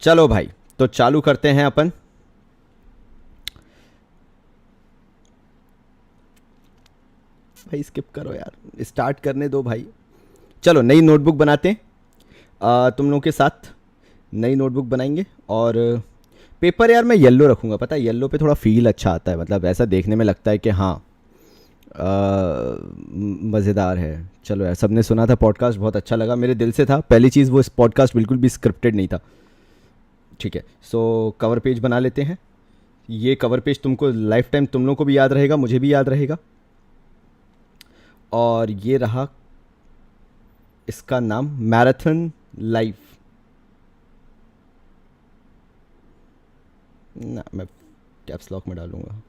चलो भाई, तो चालू करते हैं अपन। भाई स्किप करो यार, स्टार्ट करने दो भाई। चलो नई नोटबुक बनाते हैं। तुम लोगों के साथ नई नोटबुक बनाएंगे। और पेपर यार मैं येलो रखूँगा, पता है येलो पे थोड़ा फील अच्छा आता है, मतलब ऐसा देखने में लगता है कि हाँ मज़ेदार है। चलो यार, सबने सुना था पॉडकास्ट, बहुत अच्छा लगा, मेरे दिल से था। पहली चीज़, वो इस पॉडकास्ट बिल्कुल भी स्क्रिप्टेड नहीं था। ठीक है, सो कवर पेज बना लेते हैं। ये कवर पेज तुमको लाइफ टाइम तुम लोगों को भी याद रहेगा, मुझे भी याद रहेगा। और ये रहा इसका नाम, मैराथन लाइफ। ना, मैं कैप्स लॉक में डालूंगा।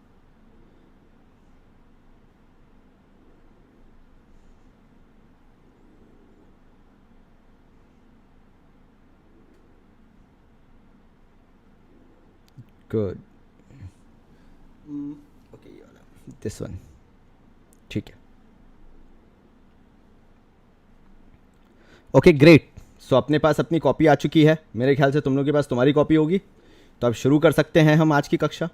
गुड। ओके, ये वाला, दिस वन। ठीक है। Okay great. सो अपने पास अपनी कॉपी आ चुकी है, मेरे ख्याल से तुम लोग के पास तुम्हारी कॉपी होगी। तो अब शुरू कर सकते हैं हम आज की कक्षा।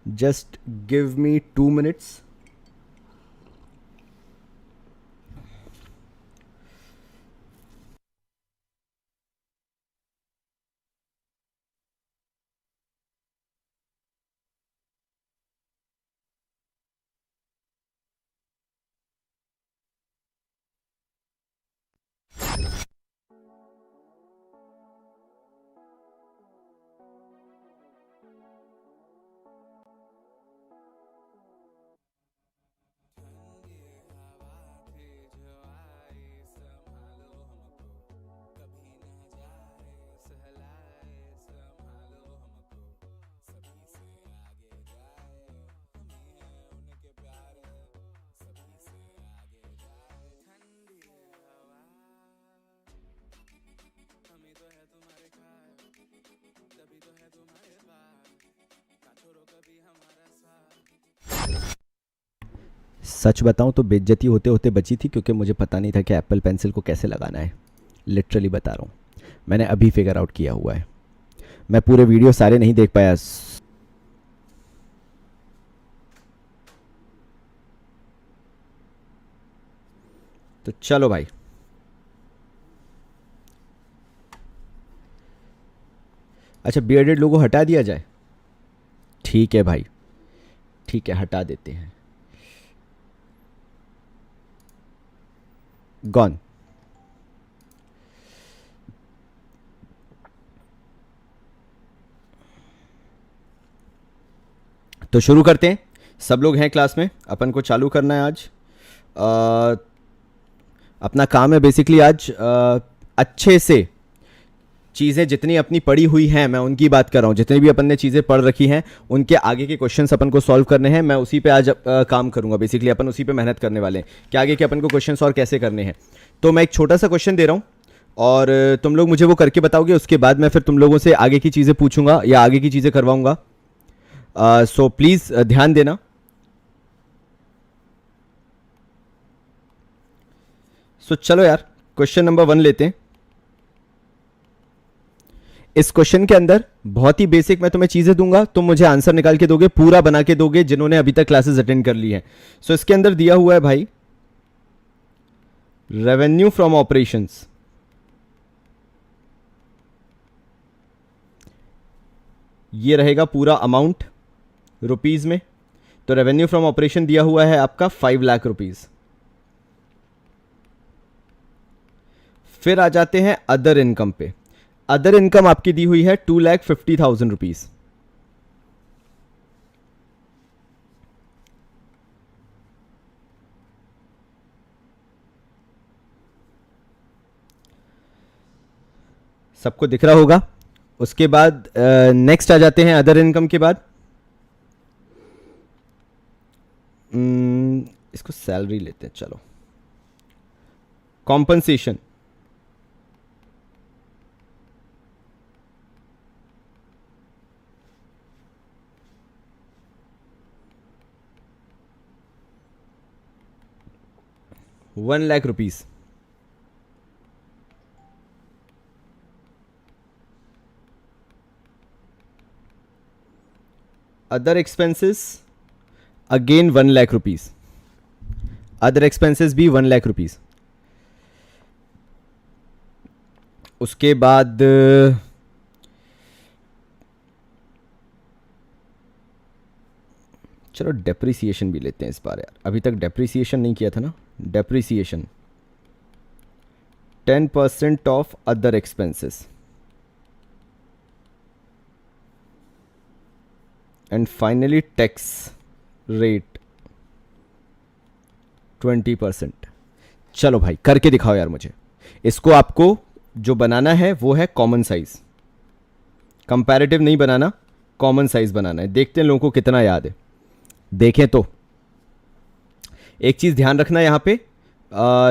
Just give me 2 minutes. सच बताऊं तो बेइज्जती होते होते बची थी, क्योंकि मुझे पता नहीं था कि एप्पल पेंसिल को कैसे लगाना है। लिटरली बता रहा हूँ, मैंने अभी फिगर आउट किया हुआ है। मैं पूरे वीडियो सारे नहीं देख पाया। तो चलो भाई, अच्छा बियर्डेड लोगो हटा दिया जाए। ठीक है भाई, ठीक है, हटा देते हैं। गॉन। तो शुरू करते हैं। सब लोग हैं क्लास में, अपन को चालू करना है आज। अ, अपना काम है बेसिकली आज अच्छे से चीज़ें जितनी अपनी पढ़ी हुई हैं, मैं उनकी बात कर रहा हूँ, जितनी भी अपन ने चीज़ें पढ़ रखी हैं उनके आगे के क्वेश्चंस अपन को सॉल्व करने हैं। मैं उसी पे आज काम करूँगा। बेसिकली अपन उसी पे मेहनत करने वाले हैं कि आगे के अपन को क्वेश्चंस और कैसे करने हैं। तो मैं एक छोटा सा क्वेश्चन दे रहा हूँ, और तुम लोग मुझे वो करके बताओगे। उसके बाद मैं फिर तुम लोगों से आगे की चीज़ें पूछूंगा या आगे की चीज़ें करवाऊंगा। सो प्लीज़ ध्यान देना। सो चलो यार, क्वेश्चन नंबर 1 लेते हैं। इस क्वेश्चन के अंदर बहुत ही बेसिक मैं तुम्हें चीजें दूंगा, तुम मुझे आंसर निकाल के दोगे, पूरा बना के दोगे, जिन्होंने अभी तक क्लासेस अटेंड कर ली हैं। सो इसके अंदर दिया हुआ है भाई, रेवेन्यू फ्रॉम ऑपरेशंस। ये रहेगा पूरा अमाउंट रुपीज में। तो रेवेन्यू फ्रॉम ऑपरेशन दिया हुआ है आपका 5 लाख रुपीज। फिर आ जाते हैं अदर इनकम पे। अदर इनकम आपकी दी हुई है 2,50,000 रुपीज। सबको दिख रहा होगा। उसके बाद नेक्स्ट आ जाते हैं अदर इनकम के बाद। इसको सैलरी लेते हैं, चलो। Compensation. 1 lakh rupees. Other expenses again 1 lakh rupees. Other expenses भी 1 लाख रुपीज़। उसके बाद चलो डेप्रिसिएशन भी लेते हैं इस बार यार, अभी तक डेप्रिसिएशन नहीं किया था ना। Depreciation 10% of other expenses and finally tax rate 20%। चलो भाई करके दिखाओ यार मुझे। इसको आपको जो बनाना है वो है कॉमन साइज, कंपैरेटिव नहीं बनाना, कॉमन साइज बनाना है। देखते हैं लोगों को कितना याद है। देखें तो एक चीज़ ध्यान रखना यहाँ पे,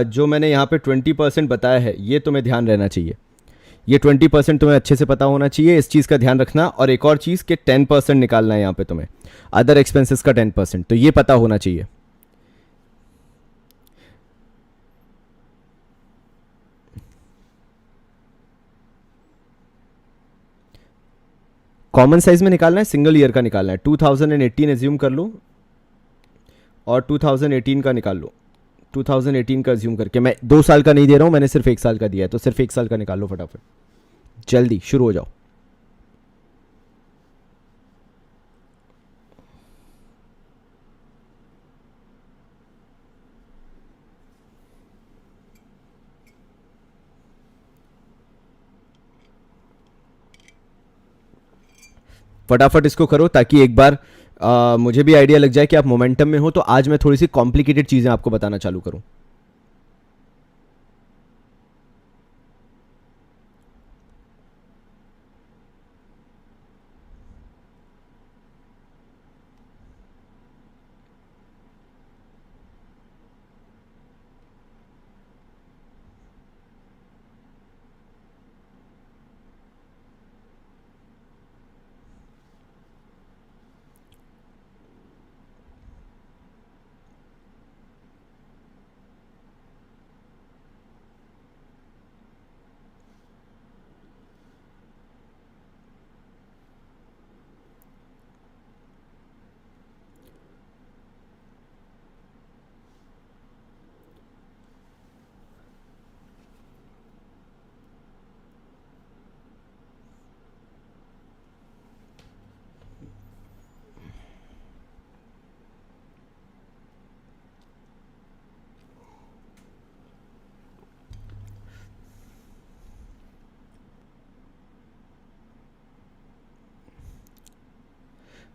जो मैंने यहाँ पे 20% बताया है ये तुम्हें ध्यान रहना चाहिए। ये 20% तुम्हें अच्छे से पता होना चाहिए, इस चीज़ का ध्यान रखना। और एक और चीज़ कि 10% निकालना है यहाँ पे तुम्हें, अदर एक्सपेंसेस का 10%, तो ये पता होना चाहिए। कॉमन साइज में निकालना है, सिंगल ईयर का निकालना है। 2018 एज्यूम कर लो और 2018 का निकाल लो। 2018 का एज्यूम करके, मैं 2 साल का नहीं दे रहा हूं, मैंने सिर्फ 1 साल का दिया है, तो सिर्फ 1 साल का निकाल लो फटाफट, जल्दी शुरू हो जाओ। फटाफट इसको करो ताकि एक बार मुझे भी आइडिया लग जाए कि आप मोमेंटम में हो। तो आज मैं थोड़ी सी कॉम्प्लिकेटेड चीज़ें आपको बताना चालू करूं।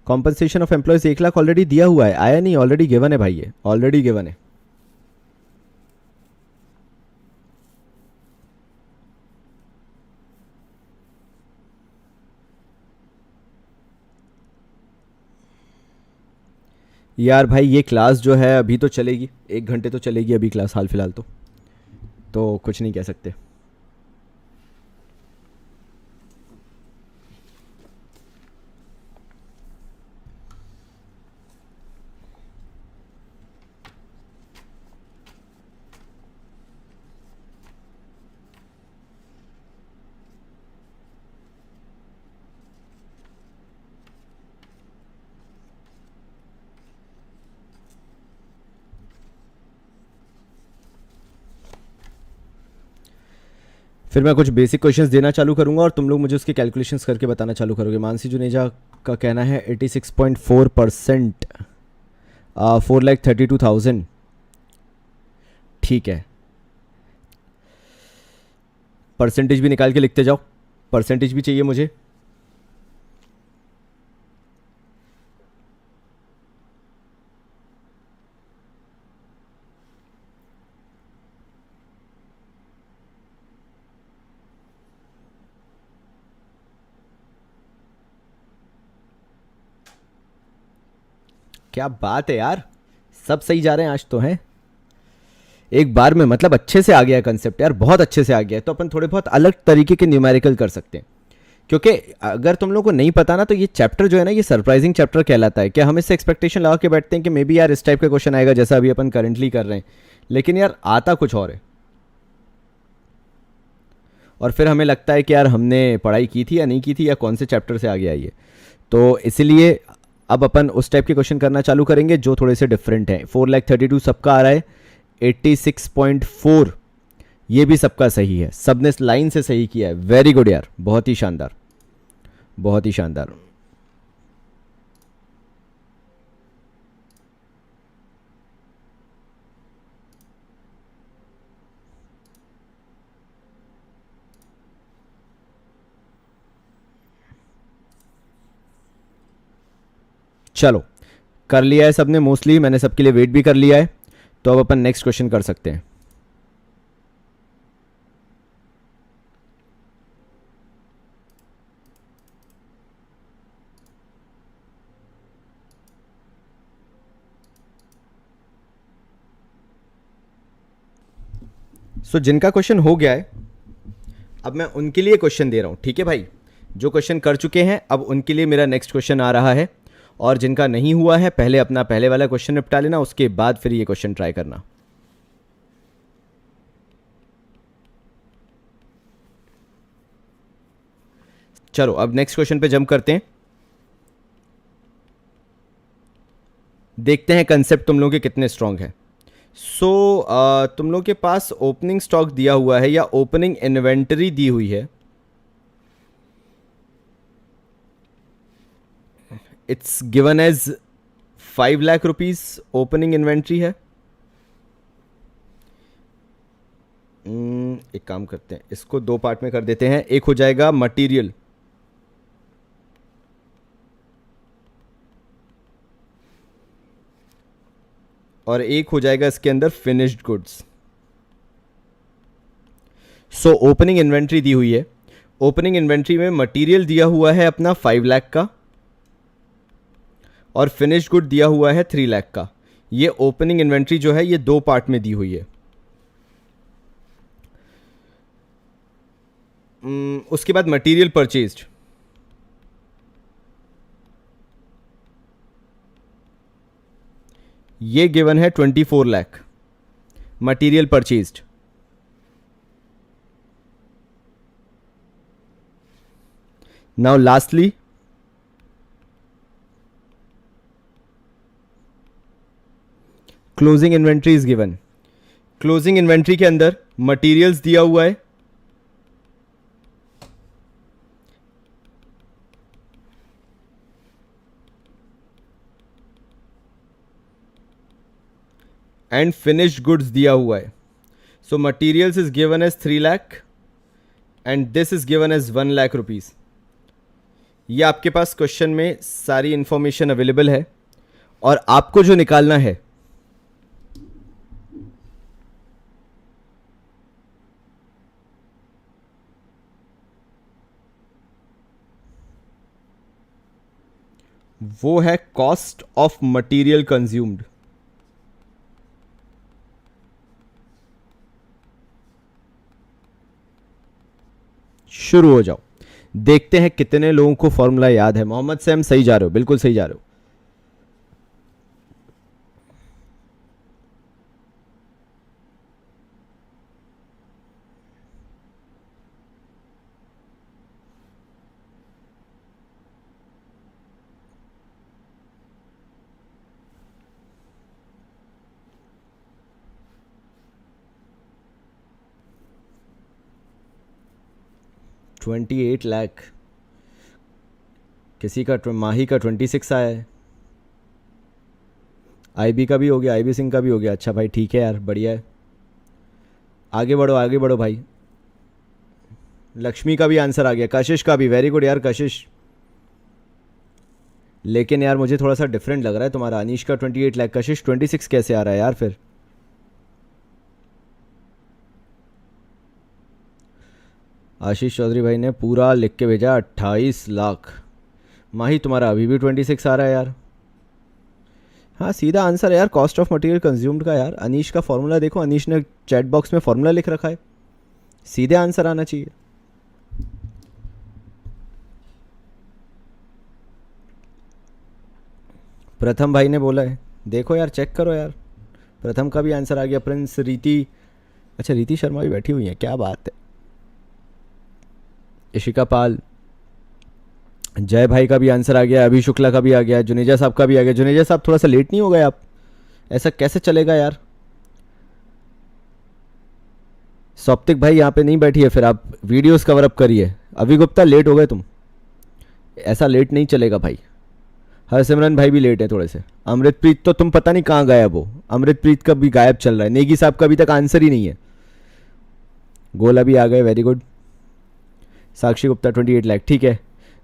Compensation of employees 1 lakh already दिया हुआ है, आया नहीं, ऑलरेडी गिवन है भाई, ये ऑलरेडी गिवन है। यार भाई ये क्लास जो है अभी तो चलेगी, 1 घंटे तो चलेगी अभी क्लास हाल फिलहाल, तो कुछ नहीं कह सकते। फिर मैं कुछ बेसिक क्वेश्चंस देना चालू करूंगा और तुम लोग मुझे उसके कैलकुलेशंस करके बताना चालू करोगे। मानसी जुनेजा का कहना है 86.4%, 4,32,000। ठीक है, परसेंटेज भी निकाल के लिखते जाओ, परसेंटेज भी चाहिए मुझे। क्या बात है यार, सब सही जा रहे हैं आज तो हैं। एक बार में मतलब अच्छे से आ गया कंसेप्ट यार, बहुत अच्छे से आ गया है। तो अपन थोड़े बहुत अलग तरीके के न्यूमेरिकल कर सकते हैं, क्योंकि अगर तुम लोगों को नहीं पता ना तो ये चैप्टर जो है ना ये सरप्राइजिंग चैप्टर कहलाता है। क्या हम इससे एक्सपेक्टेशन लगा के बैठते हैं कि मे बी यार इस टाइप का क्वेश्चन आएगा जैसा अभी अपन करंटली कर रहे हैं, लेकिन यार आता कुछ और है, और फिर हमें लगता है कि यार हमने पढ़ाई की थी या नहीं की थी, या कौन से चैप्टर से आगे आई है। तो इसीलिए अब अपन उस टाइप के क्वेश्चन करना चालू करेंगे जो थोड़े से डिफरेंट हैं। 4,32,000 सबका आ रहा है, 86.4 ये भी सबका सही है, सबने लाइन से सही किया है। वेरी गुड यार, बहुत ही शानदार, बहुत ही शानदार। चलो, कर लिया है सबने मोस्टली, मैंने सबके लिए वेट भी कर लिया है, तो अब अपन नेक्स्ट क्वेश्चन कर सकते हैं। सो जिनका क्वेश्चन हो गया है, अब मैं उनके लिए क्वेश्चन दे रहा हूं, ठीक है भाई। जो क्वेश्चन कर चुके हैं अब उनके लिए मेरा नेक्स्ट क्वेश्चन आ रहा है, और जिनका नहीं हुआ है पहले अपना पहले वाला क्वेश्चन निपटा लेना, उसके बाद फिर ये क्वेश्चन ट्राई करना। चलो अब नेक्स्ट क्वेश्चन पे जंप करते हैं, देखते हैं कंसेप्ट तुम लोगों के कितने स्ट्रांग है। सो तुम लोग के पास ओपनिंग स्टॉक दिया हुआ है या ओपनिंग इन्वेंटरी दी हुई है। It's given as 5 lakh rupees opening inventory है। एक काम करते हैं, इसको दो पार्ट में कर देते हैं। एक हो जाएगा मटेरियल, और एक हो जाएगा इसके अंदर finished goods. So opening inventory दी हुई है, ओपनिंग इन्वेंट्री में मटेरियल दिया हुआ है अपना 5 लाख का, और फिनिश्ड गुड दिया हुआ है 3 लाख का। ये ओपनिंग इन्वेंट्री जो है ये दो पार्ट में दी हुई है। उसके बाद मटेरियल परचेज्ड, ये गिवन है 24 lakh material purchased. Now lastly closing inventory is given. Closing inventory के अंदर मटेरियल्स दिया हुआ है, एंड फिनिश्ड गुड्स दिया हुआ है। So materials is given as 3 lakh and this is given as 1 lakh rupees. ये आपके पास क्वेश्चन में सारी इंफॉर्मेशन अवेलेबल है, और आपको जो निकालना है वो है कॉस्ट ऑफ मटेरियल कंज्यूम्ड। शुरू हो जाओ, देखते हैं कितने लोगों को फॉर्मूला याद है। मोहम्मद सैम सही जा रहे हो, बिल्कुल सही जा रहे हो। $28 लाख, किसी का माही का 26 आया है, आईबी का भी हो गया, आईबी सिंह का भी हो गया। अच्छा भाई ठीक है यार, बढ़िया है, आगे बढ़ो आगे बढ़ो भाई। लक्ष्मी का भी आंसर आ गया, कशिश का भी, वेरी गुड यार कशिश। लेकिन यार मुझे थोड़ा सा डिफरेंट लग रहा है तुम्हारा। अनीश का 28 लाख, कशिश 26 कैसे आ रहा है यार फिर। आशीष चौधरी भाई ने पूरा लिख के भेजा 28 लाख। माही तुम्हारा अभी भी 26 आ रहा है यार। हाँ सीधा आंसर है यार, कॉस्ट ऑफ मटेरियल कंज्यूम्ड का। यार अनीश का फॉर्मूला देखो, अनीश ने चैट बॉक्स में फॉर्मूला लिख रखा है, सीधे आंसर आना चाहिए। प्रथम भाई ने बोला है, देखो यार चेक करो यार, प्रथम का भी आंसर आ गया। प्रिंस, रीति, अच्छा रीति शर्मा भी बैठी हुई है, क्या बात है। इशिका पाल, जय भाई का भी आंसर आ गया, अभी शुक्ला का भी आ गया, जुनेजा साहब का भी आ गया। जुनेजा साहब थोड़ा सा लेट नहीं हो गए आप? ऐसा कैसे चलेगा यार। सौप्तिक भाई यहाँ पे नहीं बैठी है, फिर आप वीडियोस कवर अप करिए। अभी गुप्ता लेट हो गए तुम, ऐसा लेट नहीं चलेगा भाई। हरसिमरन भाई भी लेट है थोड़े से। अमृतप्रीत तो तुम पता नहीं कहाँ गायब हो, अमृतप्रीत का भी गायब चल रहा है। नेगी साहब का अभी तक आंसर ही नहीं है। गोला भी आ गए, वेरी गुड। साक्षी गुप्ता 28 लाख, ठीक है।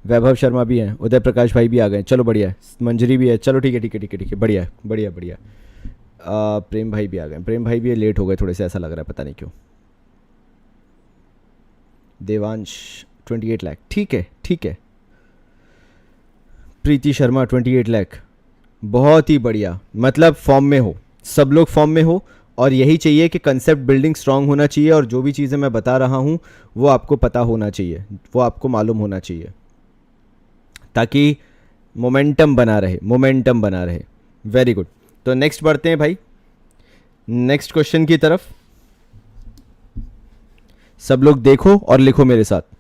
वैभव शर्मा भी हैं, उदय प्रकाश भाई भी आ गए, चलो बढ़िया है। मंजरी भी है, चलो ठीक है ठीक है ठीक है ठीक है, बढ़िया है, बढ़िया बढ़िया। प्रेम भाई भी आ गए, प्रेम भाई भी लेट हो गए थोड़े से, ऐसा लग रहा है पता नहीं क्यों। देवांश 28 लाख, ठीक है ठीक है। प्रीति शर्मा 28 लाख, बहुत ही बढ़िया। मतलब फॉर्म में हो, सब लोग फॉर्म में हो। और यही चाहिए कि कंसेप्ट बिल्डिंग स्ट्रांग होना चाहिए, और जो भी चीज़ें मैं बता रहा हूँ वो आपको पता होना चाहिए, वो आपको मालूम होना चाहिए, ताकि मोमेंटम बना रहे, मोमेंटम बना रहे। Very good. तो नेक्स्ट बढ़ते हैं भाई, नेक्स्ट क्वेश्चन की तरफ। सब लोग देखो और लिखो मेरे साथ।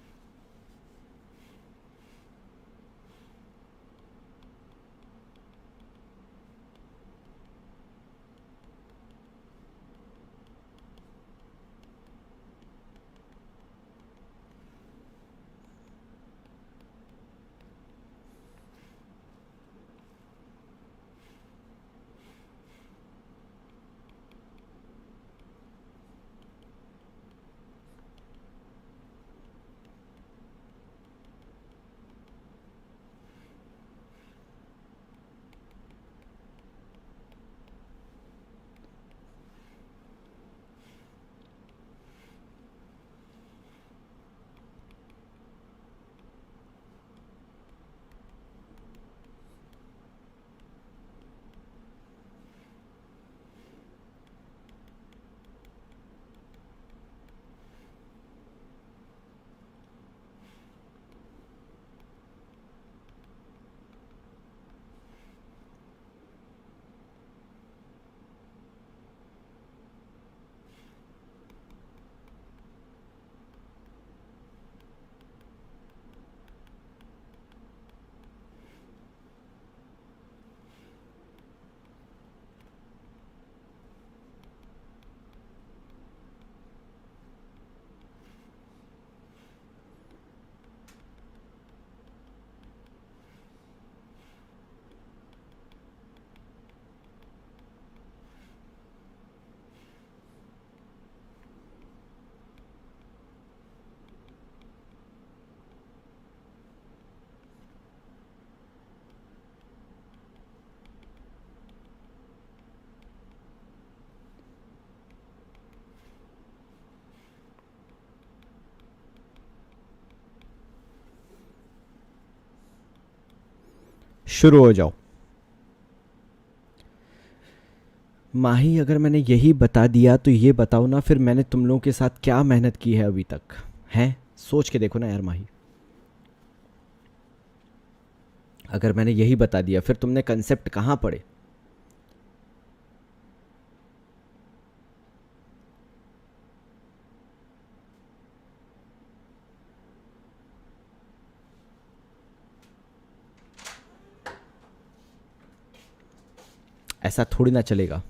शुरू हो जाओ। माही, अगर मैंने यही बता दिया तो ये बताओ ना, फिर मैंने तुम लोगों के साथ क्या मेहनत की है अभी तक, हैं? सोच के देखो ना यार माही। अगर मैंने यही बता दिया फिर तुमने कंसेप्ट कहाँ पढ़े? ऐसा थोड़ी ना चलेगा।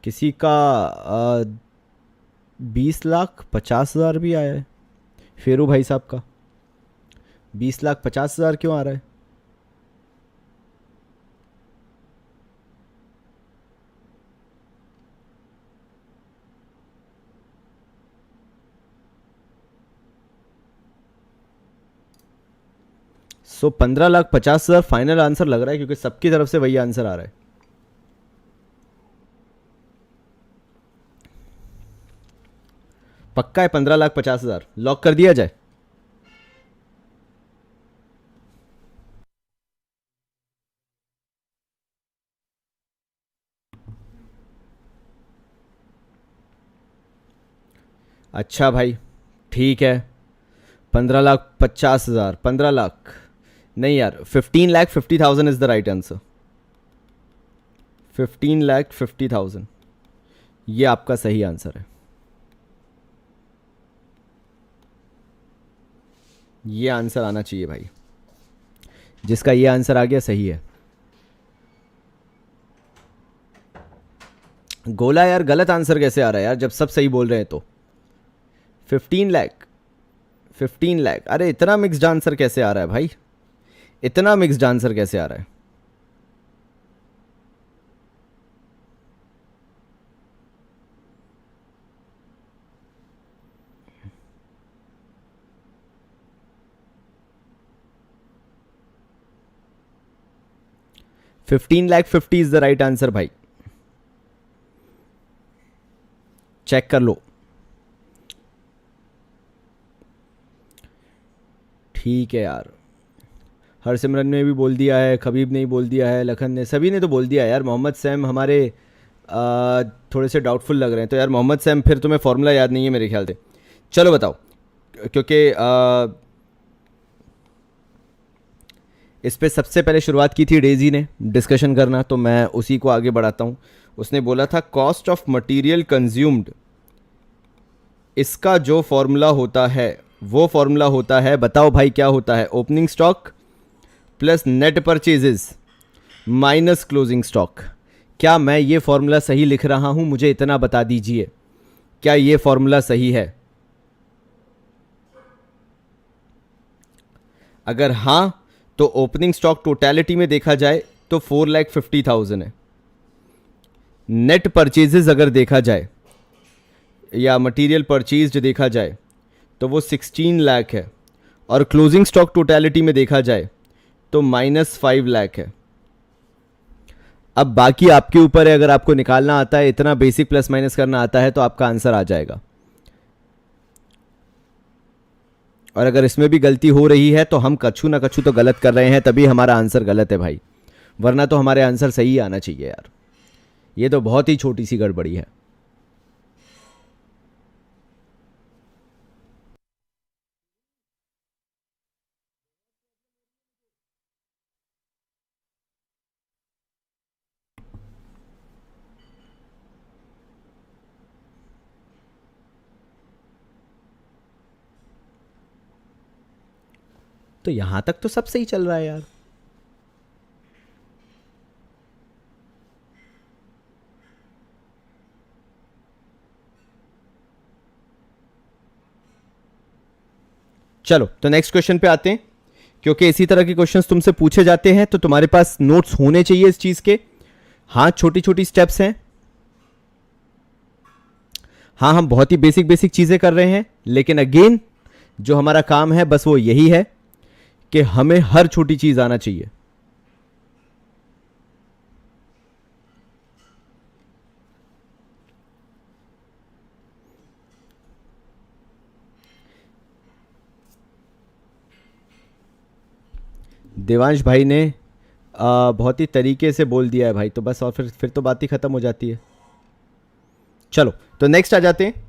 किसी का 20 लाख 50 हज़ार भी आया है। फेरू भाई साहब का 20 लाख 50 हज़ार क्यों आ रहा है? सो 15,50,000 फाइनल आंसर लग रहा है, क्योंकि सबकी तरफ से वही आंसर आ रहा है। पक्का है 15,50,000 लॉक कर दिया जाए? अच्छा भाई, ठीक है। 15,50,000, 15 लाख नहीं यार, 15,50,000 इज द राइट आंसर। 15,50,000 ये आपका सही आंसर है। ये आंसर आना चाहिए भाई। जिसका ये आंसर आ गया सही है। गोला यार, गलत आंसर कैसे आ रहा है यार, जब सब सही बोल रहे हैं तो। 15 लाख, 15 लाख, अरे इतना मिक्स्ड आंसर कैसे आ रहा है भाई? इतना मिक्स्ड आंसर कैसे आ रहा है? 15,50,000 इज द राइट आंसर भाई। चेक कर लो। ठीक है यार। हरसिमरन ने भी बोल दिया है, खबीब ने भी बोल दिया है, लखन ने, सभी ने तो बोल दिया है यार। मोहम्मद सैम हमारे थोड़े से डाउटफुल लग रहे हैं, तो यार मोहम्मद सैम फिर तुम्हें फॉर्मूला याद नहीं है मेरे ख्याल से। चलो बताओ, क्योंकि इस पे सबसे पहले शुरुआत की थी डेजी ने डिस्कशन करना, तो मैं उसी को आगे बढ़ाता हूँ। उसने बोला था कॉस्ट ऑफ मटेरियल कंज्यूम्ड, इसका जो फॉर्मूला होता है वो फॉर्मूला होता है, बताओ भाई क्या होता है? Opening stock plus net purchases minus closing stock. क्या मैं ये फॉर्मूला सही लिख रहा हूं? मुझे इतना बता दीजिए, क्या ये फॉर्मूला सही है? अगर हां, तो ओपनिंग स्टॉक टोटलिटी में देखा जाए तो 4,50,000 है। नेट परचेजेस अगर देखा जाए या मटेरियल परचेज जो देखा जाए तो वो 16 लाख है। और क्लोजिंग स्टॉक टोटलिटी में देखा जाए तो -5 लाख है। अब बाकी आपके ऊपर है, अगर आपको निकालना आता है, इतना बेसिक प्लस माइनस करना आता है, तो आपका आंसर आ जाएगा। और अगर इसमें भी गलती हो रही है तो हम कछु ना कछु तो गलत कर रहे हैं, तभी हमारा आंसर गलत है भाई। वरना तो हमारे आंसर सही आना चाहिए यार। ये तो बहुत ही छोटी सी गड़बड़ी है। तो यहां तक तो सब सही चल रहा है यार। चलो तो नेक्स्ट क्वेश्चन पे आते हैं, क्योंकि इसी तरह के क्वेश्चंस तुमसे पूछे जाते हैं, तो तुम्हारे पास नोट्स होने चाहिए इस चीज के। हाँ, छोटी छोटी स्टेप्स हैं। हाँ, हम बहुत ही बेसिक बेसिक चीजें कर रहे हैं, लेकिन अगेन जो हमारा काम है बस वो यही है कि हमें हर छोटी चीज आना चाहिए। देवांश भाई ने बहुत ही तरीके से बोल दिया है भाई, तो बस और फिर तो बात ही खत्म हो जाती है। चलो तो नेक्स्ट आ जाते हैं।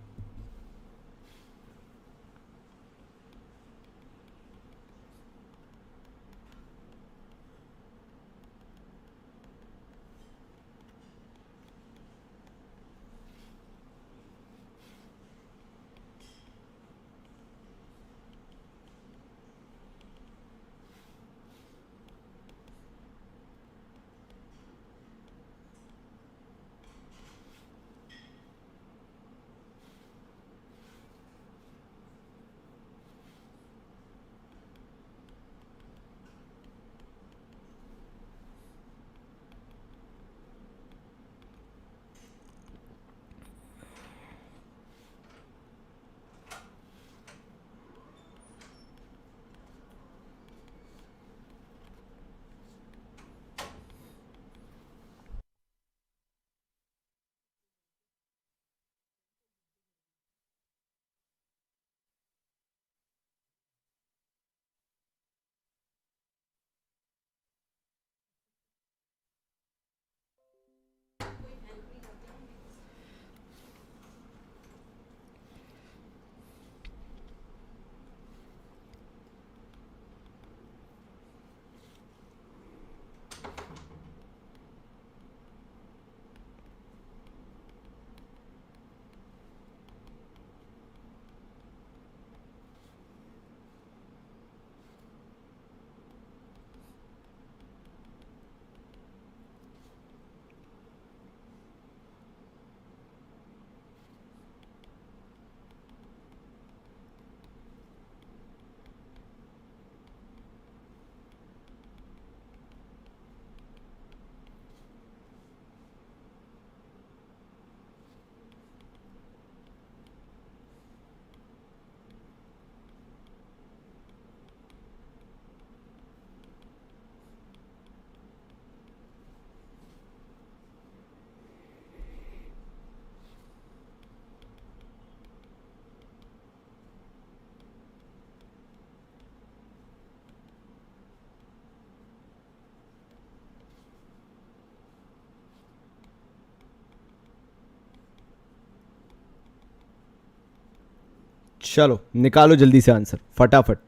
चलो निकालो जल्दी से आंसर फटाफट।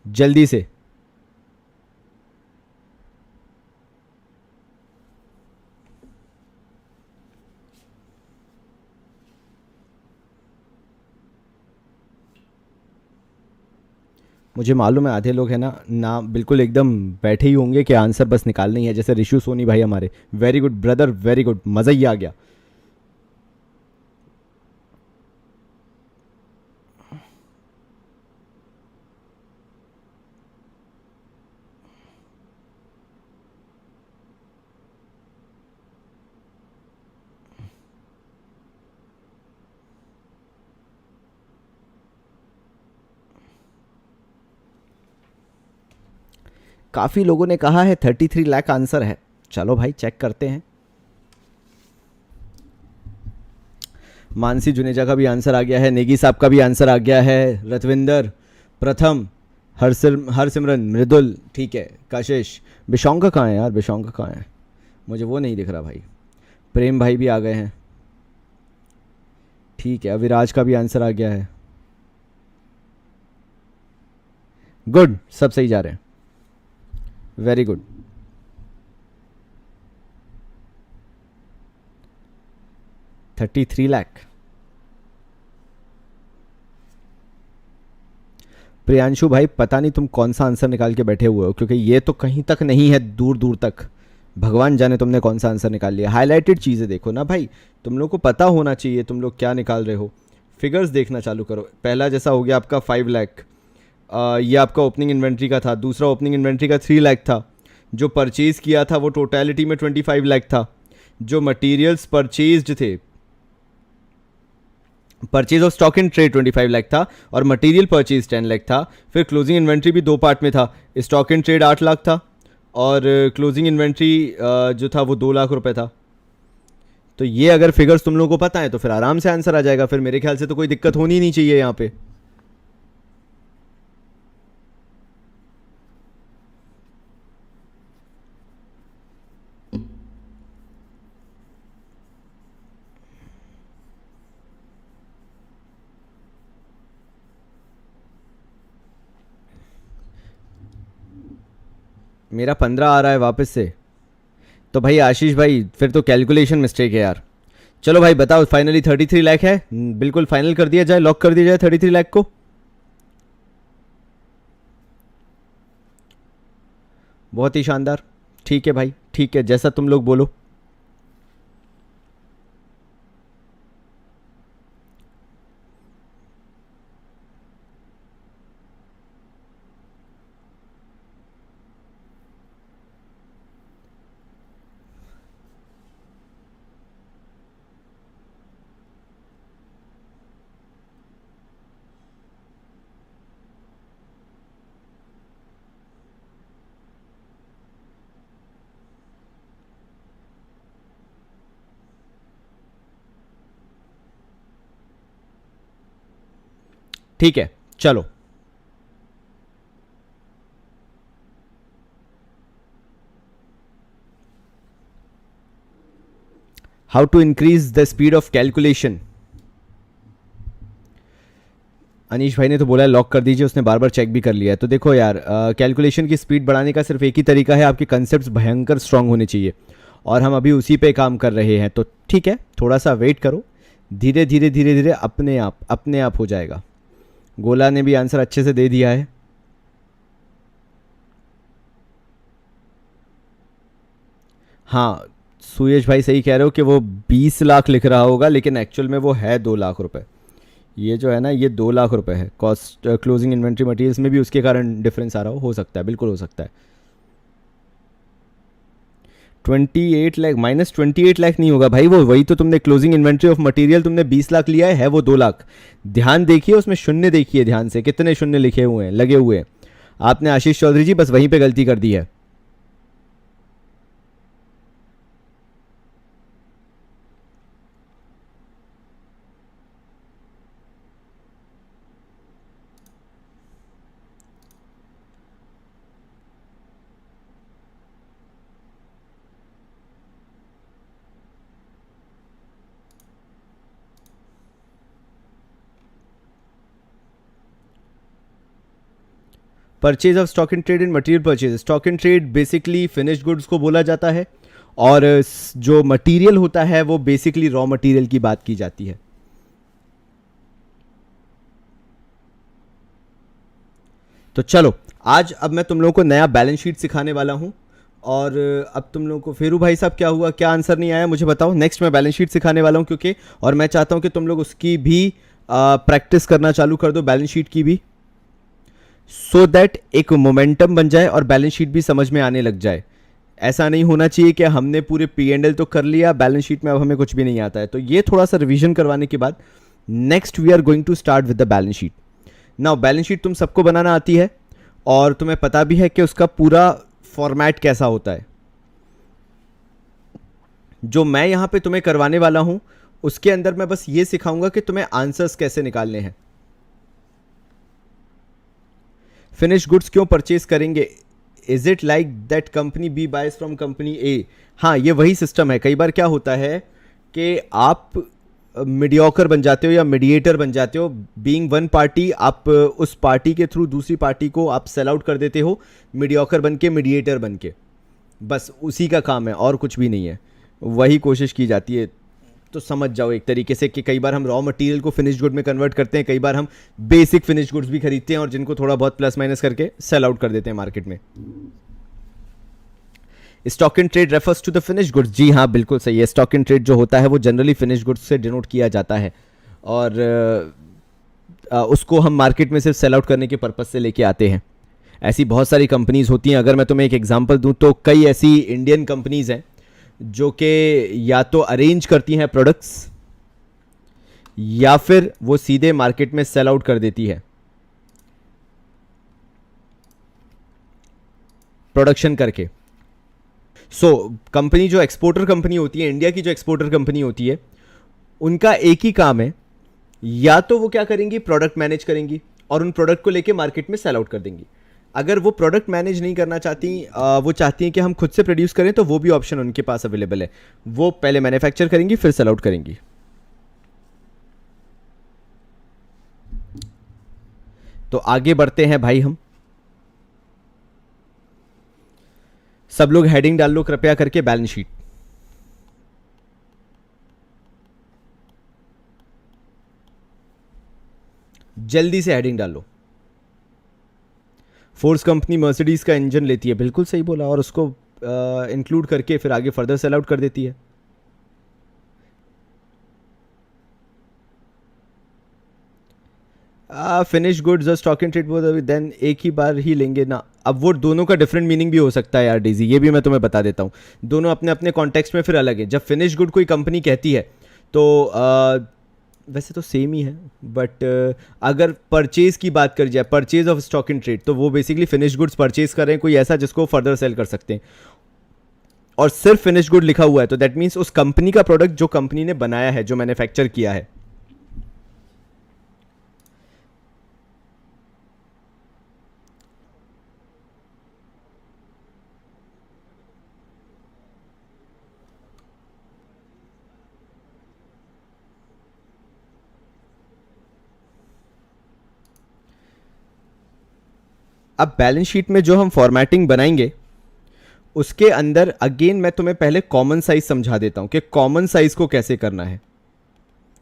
जल्दी से। मुझे मालूम है आधे लोग हैं ना बिल्कुल एकदम बैठे ही होंगे कि आंसर बस निकालना ही है, जैसे ऋषु सोनी भाई हमारे। Very good brother, very good, मज़ा ही आ गया। काफ़ी लोगों ने कहा है 33 लाख आंसर है। चलो भाई चेक करते हैं। मानसी जुनेजा का भी आंसर आ गया है, नेगी साहब का भी आंसर आ गया है, रतविंदर, प्रथम, हरसिमरन, मृदुल, ठीक है, कशिश। बिशोंग का कहाँ है यार, बिशोंग का कहाँ है, मुझे वो नहीं दिख रहा भाई। प्रेम भाई भी आ गए हैं, ठीक है, अविराज का भी आंसर आ गया है। गुड, सब सही जा रहे हैं, वेरी गुड। 33 लाख। प्रियांशु भाई पता नहीं तुम कौन सा आंसर निकाल के बैठे हुए हो, क्योंकि ये तो कहीं तक नहीं है, दूर दूर तक। भगवान जाने तुमने कौन सा आंसर निकाल लिया। हाईलाइटेड चीज़ें देखो ना भाई, तुम लोग को पता होना चाहिए तुम लोग क्या निकाल रहे हो। फिगर्स देखना चालू करो। पहला जैसा हो गया आपका 5 लाख, ये आपका ओपनिंग इन्वेंट्री का था। दूसरा ओपनिंग इन्वेंट्री का 3 लाख था। जो परचेज़ किया था वो टोटलिटी में 25 लाख था। जो मटीरियल्स परचेज्ड थे, purchase of stock in trade 25 lakh था, और मटेरियल परचेज 10 लाख था। फिर क्लोजिंग इन्वेंट्री भी दो पार्ट में था। स्टॉक इन ट्रेड 8 लाख था, और क्लोजिंग इन्वेंट्री जो था वो 2 लाख रुपए था। तो ये अगर फिगर्स तुम लोगों को पता है तो फिर आराम से आंसर आ जाएगा। फिर मेरे ख्याल से तो कोई दिक्कत होनी नहीं चाहिए यहाँ पे। मेरा 15 आ रहा है वापस से। तो भाई आशीष भाई फिर तो कैलकुलेशन मिस्टेक है यार। चलो भाई बताओ, फाइनली 33 लाख है, बिल्कुल फाइनल कर दिया जाए, लॉक कर दिया जाए 33 लाख को। बहुत ही शानदार। ठीक है भाई, ठीक है, जैसा तुम लोग बोलो। ठीक है, चलो। How to increase the speed of calculation. Anish भाई ने तो बोला है लॉक कर दीजिए, उसने बार बार चेक भी कर लिया है। तो देखो यार, कैलकुलेशन की स्पीड बढ़ाने का सिर्फ एक ही तरीका है, आपके कंसेप्ट भयंकर स्ट्रांग होने चाहिए, और हम अभी उसी पे काम कर रहे हैं। तो ठीक है, थोड़ा सा वेट करो, धीरे धीरे धीरे धीरे अपने आप हो जाएगा। गोला ने भी आंसर अच्छे से दे दिया है। हाँ, सुयश भाई सही कह रहे हो कि वो 20 लाख लिख रहा होगा, लेकिन एक्चुअल में वो है 2 लाख रुपए। ये जो है ना, ये 2 लाख रुपए है। कॉस्ट क्लोजिंग इन्वेंट्री मटेरियल्स में भी उसके कारण डिफरेंस आ रहा हो सकता है, बिल्कुल हो सकता है। 28 लाख माइनस 28 लाख नहीं होगा भाई, वो वही तो तुमने क्लोजिंग इन्वेंट्री ऑफ मटेरियल तुमने 20 लाख लिया है वो 2 लाख। ध्यान देखिए उसमें शून्य देखिए ध्यान से, कितने शून्य लिखे हुए हैं, लगे हुए हैं। आपने आशीष चौधरी जी बस वहीं पे गलती कर दी है। Purchase of stock in trade and material purchase. Stock in trade basically finished goods को बोला जाता है, और जो मटेरियल होता है वो बेसिकली रॉ मटेरियल की बात की जाती है। तो चलो, आज अब मैं तुम लोगों को नया बैलेंस शीट सिखाने वाला हूं। और अब तुम लोगों को फेरू भाई साहब क्या हुआ, क्या आंसर नहीं आया मुझे बताओ। नेक्स्ट मैं बैलेंस शीट सिखाने वाला हूं, क्योंकि और मैं चाहता हूं कि तुम लोग उसकी भी प्रैक्टिस करना चालू कर दो, बैलेंस शीट की भी, सो दैट एक मोमेंटम बन जाए और बैलेंस शीट भी समझ में आने लग जाए। ऐसा नहीं होना चाहिए कि हमने पूरे पी एंड एल तो कर लिया, बैलेंस शीट में अब हमें कुछ भी नहीं आता है। तो ये थोड़ा सा रिवीजन करवाने के बाद next we are going to start with the balance sheet. Now balance sheet तुम सबको बनाना आती है, और तुम्हें पता भी है कि उसका पूरा फॉर्मेट कैसा होता है। जो मैं यहां पे तुम्हें करवाने वाला हूं उसके अंदर मैं बस ये सिखाऊंगा कि तुम्हें आंसर्स कैसे निकालने हैं। फिनिश गुड्स क्यों परचेज करेंगे? Is it like that company B buys from company A? हाँ, ये वही सिस्टम है। कई बार क्या होता है कि आप मीडियोकर बन जाते हो या मीडिएटर बन जाते हो। बीइंग वन पार्टी, आप उस पार्टी के थ्रू दूसरी पार्टी को आप सेल आउट कर देते हो, मीडियोकर बन के, मीडिएटर बन के। बस उसी का काम है और कुछ भी नहीं है, वही कोशिश की जाती है। तो समझ जाओ एक तरीके से कि कई बार हम रॉ मटेरियल को फिनिश गुड में कन्वर्ट करते हैं, कई बार हम बेसिक फिनिश गुड्स भी खरीदते हैं और जिनको थोड़ा बहुत प्लस माइनस करके सेल आउट कर देते हैं मार्केट में। Stock in trade refers to the finish goods. जी हाँ, बिल्कुल सही है। स्टॉक इन ट्रेड जो होता है वो जनरली फिनिश गुड्स से डिनोट किया जाता है, और उसको हम मार्केट में सिर्फ सेल आउट करने के पर्पज से लेके आते हैं। ऐसी बहुत सारी कंपनीज होती हैं। अगर मैं तुम्हें एक एग्जांपल दूं तो कई ऐसी इंडियन कंपनीज हैं जो कि या तो अरेंज करती हैं प्रोडक्ट्स, या फिर वो सीधे मार्केट में सेल आउट कर देती है प्रोडक्शन करके। सो कंपनी जो एक्सपोर्टर कंपनी होती है, इंडिया की जो एक्सपोर्टर कंपनी होती है, उनका एक ही काम है, या तो वो क्या करेंगी, प्रोडक्ट मैनेज करेंगी और उन प्रोडक्ट को लेके मार्केट में सेल आउट कर देंगी। अगर वो प्रोडक्ट मैनेज नहीं करना चाहती, वो चाहती हैं कि हम खुद से प्रोड्यूस करें, तो वो भी ऑप्शन उनके पास अवेलेबल है। वो पहले मैन्युफैक्चर करेंगी फिर सेल आउट करेंगी। तो आगे बढ़ते हैं भाई हम। सब लोग हेडिंग डाल लो कृपया करके, बैलेंस शीट। जल्दी से हेडिंग डाल लो। फोर्स कंपनी मर्सिडीज का इंजन लेती है, बिल्कुल सही बोला, और उसको इंक्लूड करके फिर आगे फर्दर सेल आउट कर देती है। फिनिश गुड्स और स्टॉक इन ट्रेड देन एक ही बार ही लेंगे ना। अब वो दोनों का डिफरेंट मीनिंग भी हो सकता है यार डेजी, ये भी मैं तुम्हें बता देता हूँ। दोनों अपने अपने कॉन्टेक्स्ट में फिर अलग है। जब फिनिश गुड कोई कंपनी कहती है तो वैसे तो सेम ही है, बट अगर परचेज की बात करी जाए, purchase of stock in trade, तो वो बेसिकली फिनिश गुड्स परचेज कर रहे हैं, कोई ऐसा जिसको फर्दर सेल कर सकते हैं, और सिर्फ फिनिश गुड लिखा हुआ है तो दैट मीन्स उस कंपनी का प्रोडक्ट जो कंपनी ने बनाया है, जो मैन्युफैक्चर किया है। अब बैलेंस शीट में जो हम फॉर्मेटिंग बनाएंगे उसके अंदर अगेन मैं तुम्हें पहले कॉमन साइज समझा देता हूं कि कॉमन साइज को कैसे करना है।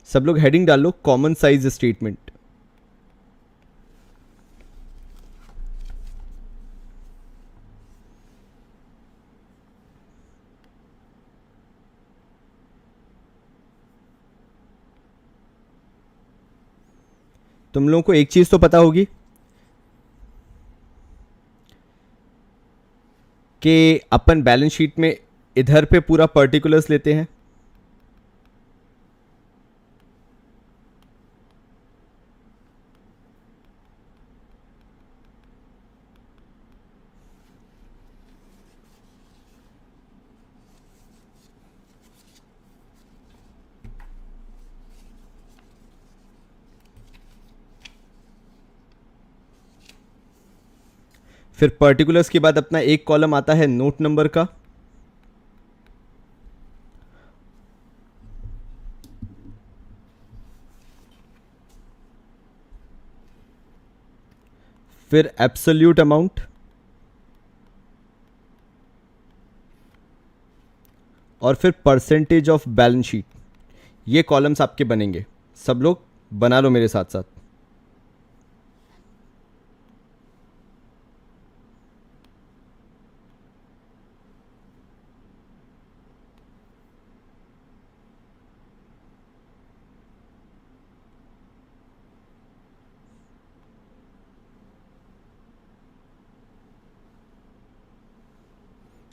सब लोग हेडिंग डाल लो, कॉमन साइज स्टेटमेंट। तुम लोगों को एक चीज तो पता होगी कि अपन बैलेंस शीट में इधर पे पूरा पर्टिकुलर्स लेते हैं, फिर पर्टिकुलर्स के बाद अपना एक कॉलम आता है नोट नंबर का, फिर एब्सोल्यूट अमाउंट, और फिर परसेंटेज ऑफ बैलेंस शीट। ये कॉलम्स आपके बनेंगे। सब लोग बना लो मेरे साथ साथ।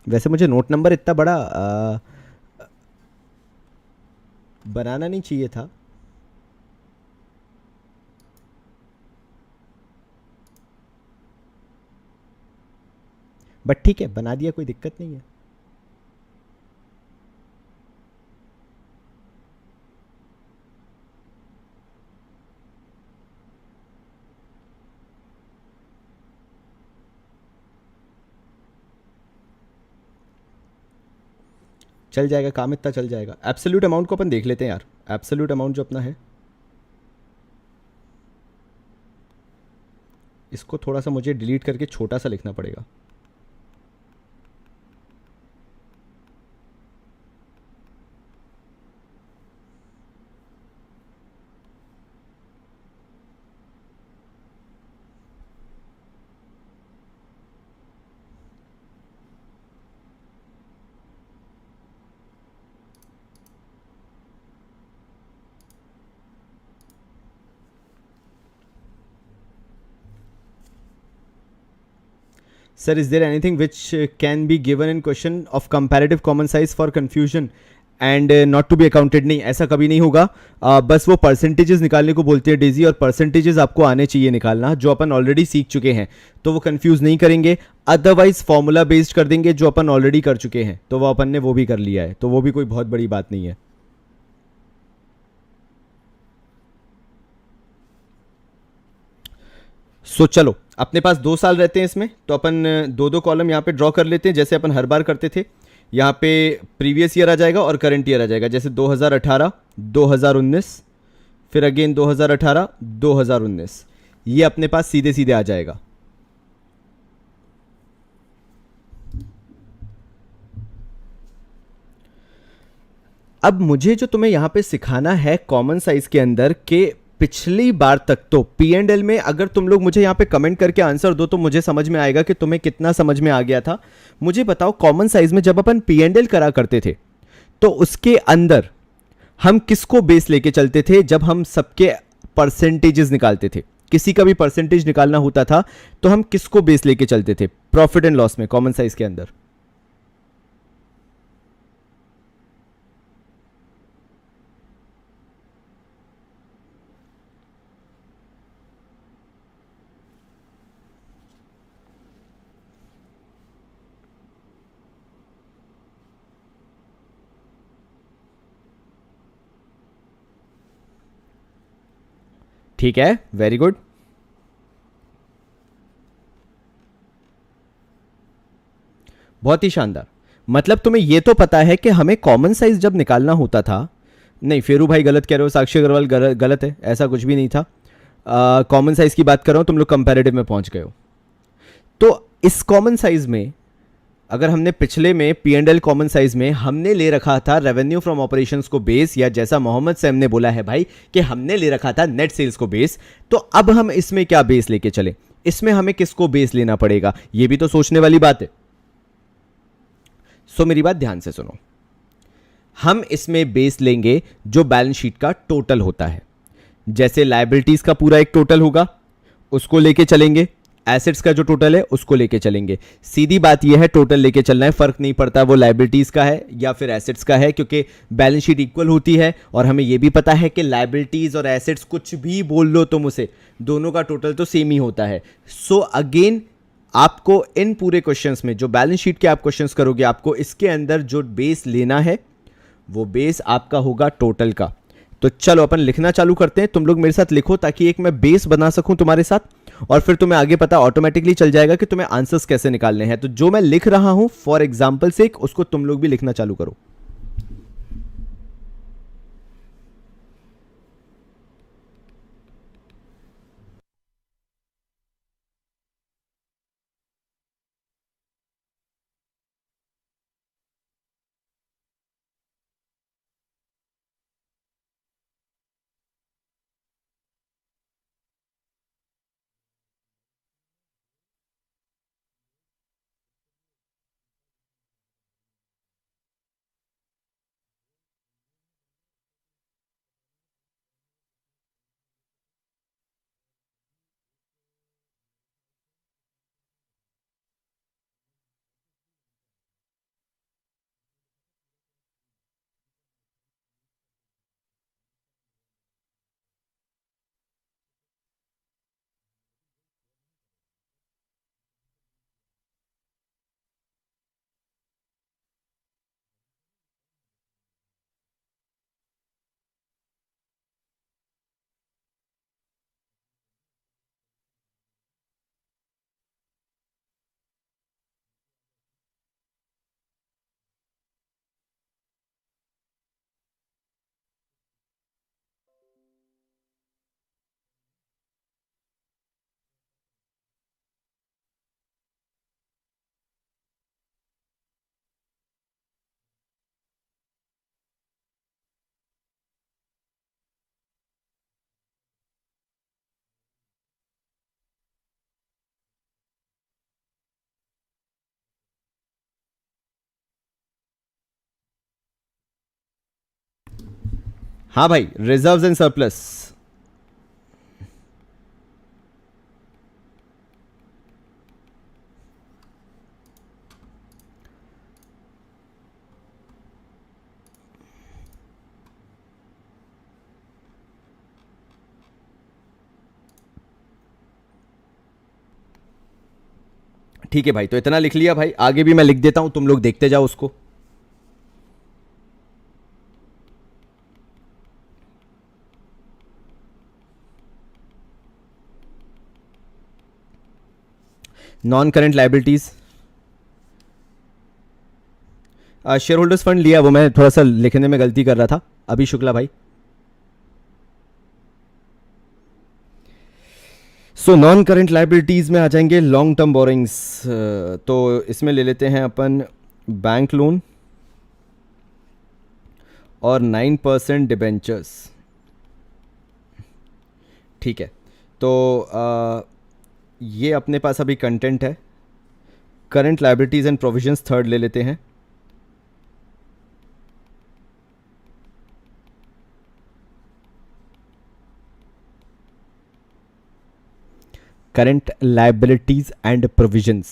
वैसे मुझे नोट नंबर इतना बड़ा बनाना नहीं चाहिए था। बट ठीक है, बना दिया, कोई दिक्कत नहीं है। चल जाएगा काम, इतना चल जाएगा। एब्सोल्यूट अमाउंट को अपन देख लेते हैं यार। एब्सोल्यूट अमाउंट जो अपना है, इसको थोड़ा सा मुझे डिलीट करके छोटा सा लिखना पड़ेगा। Sir, is there anything which can be given in question of comparative common size for confusion and not to be accounted? नहीं, ऐसा कभी नहीं होगा। बस वो परसेंटेजेस निकालने को बोलते हैं डेजी, और परसेंटेजेस आपको आने चाहिए निकालना, जो अपन ऑलरेडी सीख चुके हैं, तो वो कंफ्यूज नहीं करेंगे। अदरवाइज फॉर्मूला बेस्ड कर देंगे, जो अपन ऑलरेडी कर चुके हैं, तो वो अपन ने वो भी कर लिया है, तो वो भी कोई बहुत बड़ी बात नहीं है। सो चलो, अपने पास 2 साल रहते हैं इसमें, तो अपन दो दो कॉलम यहाँ पे ड्रॉ कर लेते हैं, जैसे अपन हर बार करते थे। यहाँ पे प्रीवियस ईयर आ जाएगा और करंट ईयर आ जाएगा, जैसे 2018, 2019, फिर अगेन 2018, 2019। ये अपने पास सीधे सीधे आ जाएगा। अब मुझे जो तुम्हें यहाँ पे सिखाना है कॉमन साइज के अंदर के, पिछली बार तक तो पी एंड एल में अगर तुम लोग मुझे यहाँ पे कमेंट करके आंसर दो तो मुझे समझ में आएगा कि तुम्हें कितना समझ में आ गया था। मुझे बताओ, कॉमन साइज में जब अपन पी एंड एल करा करते थे, तो उसके अंदर हम किसको बेस लेके चलते थे? जब हम सबके परसेंटेजेस निकालते थे, किसी का भी परसेंटेज निकालना होता था, तो हम किसको बेस लेके चलते थे प्रॉफिट एंड लॉस में, कॉमन साइज के अंदर? ठीक है, वेरी गुड। बहुत ही शानदार। मतलब तुम्हें यह तो पता है कि हमें कॉमन साइज जब निकालना होता था, नहीं फेरू भाई गलत कह रहे हो, साक्षी अग्रवाल गलत है, ऐसा कुछ भी नहीं था। कॉमन साइज की बात कर रहा हूं, तुम लोग कंपैरेटिव में पहुंच गए हो। तो इस कॉमन साइज में, अगर हमने पिछले में P and L common size में हमने ले रखा था रेवेन्यू फ्रॉम ऑपरेशंस को बेस, या जैसा मोहम्मद सैम ने बोला है भाई कि हमने ले रखा था नेट सेल्स को बेस, तो अब हम इसमें क्या बेस लेके चले? इसमें हमें किसको बेस लेना पड़ेगा, यह भी तो सोचने वाली बात है। सो मेरी बात ध्यान से सुनो। हम इसमें बेस लेंगे जो बैलेंस शीट का टोटल होता है। जैसे लायबिलिटीज का पूरा एक टोटल होगा, उसको लेके चलेंगे। एसेट्स का जो टोटल है उसको लेके चलेंगे। सीधी बात यह है, टोटल लेके चलना है, फर्क नहीं पड़ता वो लायबिलिटीज का है या फिर एसेट्स का है, क्योंकि बैलेंस शीट इक्वल होती है। और हमें यह भी पता है कि लायबिलिटीज और एसेट्स, कुछ भी बोल लो तुम उसे, दोनों का टोटल तो सेम ही होता है। सो अगेन, आपको इन पूरे क्वेश्चंस में जो बैलेंस शीट के आप क्वेश्चंस करोगे, आपको इसके अंदर जो बेस लेना है वो बेस आपका होगा टोटल का। तो चलो अपन लिखना चालू करते हैं। तुम लोग मेरे साथ लिखो, ताकि एक मैं बेस बना सकूं तुम्हारे साथ, और फिर तुम्हें आगे पता ऑटोमेटिकली चल जाएगा कि तुम्हें आंसर्स कैसे निकालने हैं। तो जो मैं लिख रहा हूं फॉर एग्जांपल से, उसको तुम लोग भी लिखना चालू करो। हाँ भाई, रिजर्व्स एंड सरप्लस। ठीक है भाई, तो इतना लिख लिया भाई, आगे भी मैं लिख देता हूं, तुम लोग देखते जाओ उसको। Non current liabilities, share holders fund लिया, वो मैं थोड़ा सा लिखने में गलती कर रहा था। अभी शुक्ला भाई, सो नॉन करंट लाइबिलिटीज में आ जाएंगे लॉन्ग टर्म बोरिंग्स। तो इसमें ले लेते हैं अपन बैंक लोन और 9% डिबेंचर्स। ठीक है, तो ये अपने पास अभी कंटेंट है। Current liabilities and provisions third ले लेते हैं। Current liabilities and provisions.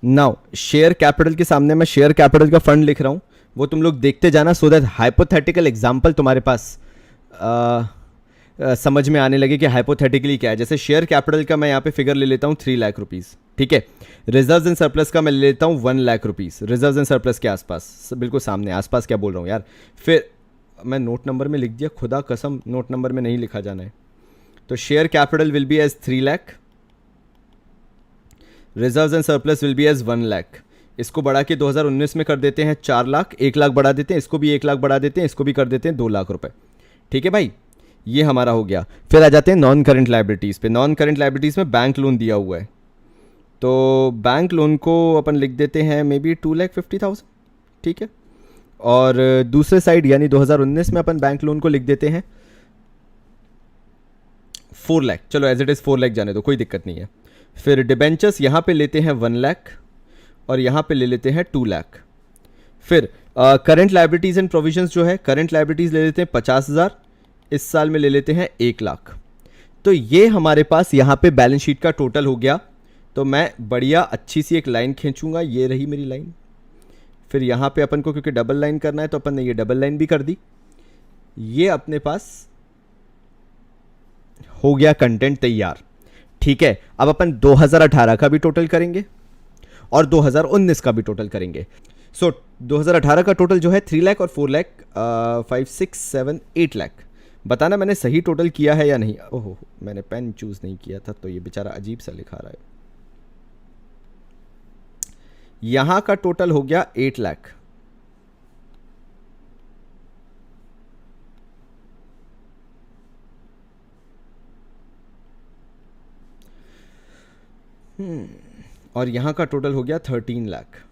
Now share capital के सामने मैं शेयर कैपिटल का फंड लिख रहा हूं, वो तुम लोग देखते जाना, सो दैट हाइपोथेटिकल एग्जांपल तुम्हारे पास समझ में आने लगे कि हाइपोथेटिकली क्या है। जैसे शेयर कैपिटल का मैं यहाँ पे फिगर ले लेता हूँ 3 लाख रुपीज़, ठीक है। रिजर्व्स एंड सरप्लस का मैं ले लेता हूँ 1 lakh rupees, reserves and surplus के आसपास, बिल्कुल सामने, आसपास क्या बोल रहा हूँ यार। फिर मैं नोट नंबर में लिख दिया, खुदा कसम नोट नंबर में नहीं लिखा जाना है। तो share capital will be as 3 lakh, reserves and surplus will be as 1 lakh. इसको बढ़ा के 2019 में कर देते हैं 4 लाख, 1 लाख बढ़ा देते हैं, इसको भी 1 लाख बढ़ा देते हैं, इसको भी कर देते हैं 2 लाख रुपए। ठीक है भाई, ये हमारा हो गया। फिर आ जाते हैं नॉन करंट लाइबिलिटीज़ पे। नॉन करंट लाइबिलिटीज़ में बैंक लोन दिया हुआ है, तो बैंक लोन को अपन लिख देते हैं मे बी 2,50,000, ठीक है। और दूसरे साइड यानी 2019 में अपन बैंक लोन को लिख देते हैं 4 लाख, चलो एज इट इज़ 4 लाख जाने दो, कोई दिक्कत नहीं है। फिर डिबेंचर्स यहाँ पे लेते हैं 1 लाख और यहाँ पे ले लेते हैं 2 लाख। फिर करंट लाइबिलिटीज़ एंड प्रोविजंस जो है, करंट लाइबिलिटीज़ ले लेते हैं 50,000, इस साल में ले लेते हैं 1 लाख। तो ये हमारे पास यहाँ पे बैलेंस शीट का टोटल हो गया। तो मैं बढ़िया अच्छी सी एक लाइन खींचूंगा, ये रही मेरी लाइन। फिर यहाँ पे अपन को क्योंकि डबल लाइन करना है तो अपन ने ये डबल लाइन भी कर दी। ये अपने पास हो गया कंटेंट तैयार, ठीक है। अब अपन 2018 का भी टोटल करेंगे और 2019 का भी टोटल करेंगे। सो 2018 का टोटल जो है 3 लाख और 4 लाख, 5, 6, 7, 8 लाख। बताना मैंने सही टोटल किया है या नहीं। ओहो, मैंने पेन चूज नहीं किया था तो ये बेचारा अजीब सा लिखा रहा है। यहां का टोटल हो गया 8 लाख। और यहां का टोटल हो गया 13 लाख।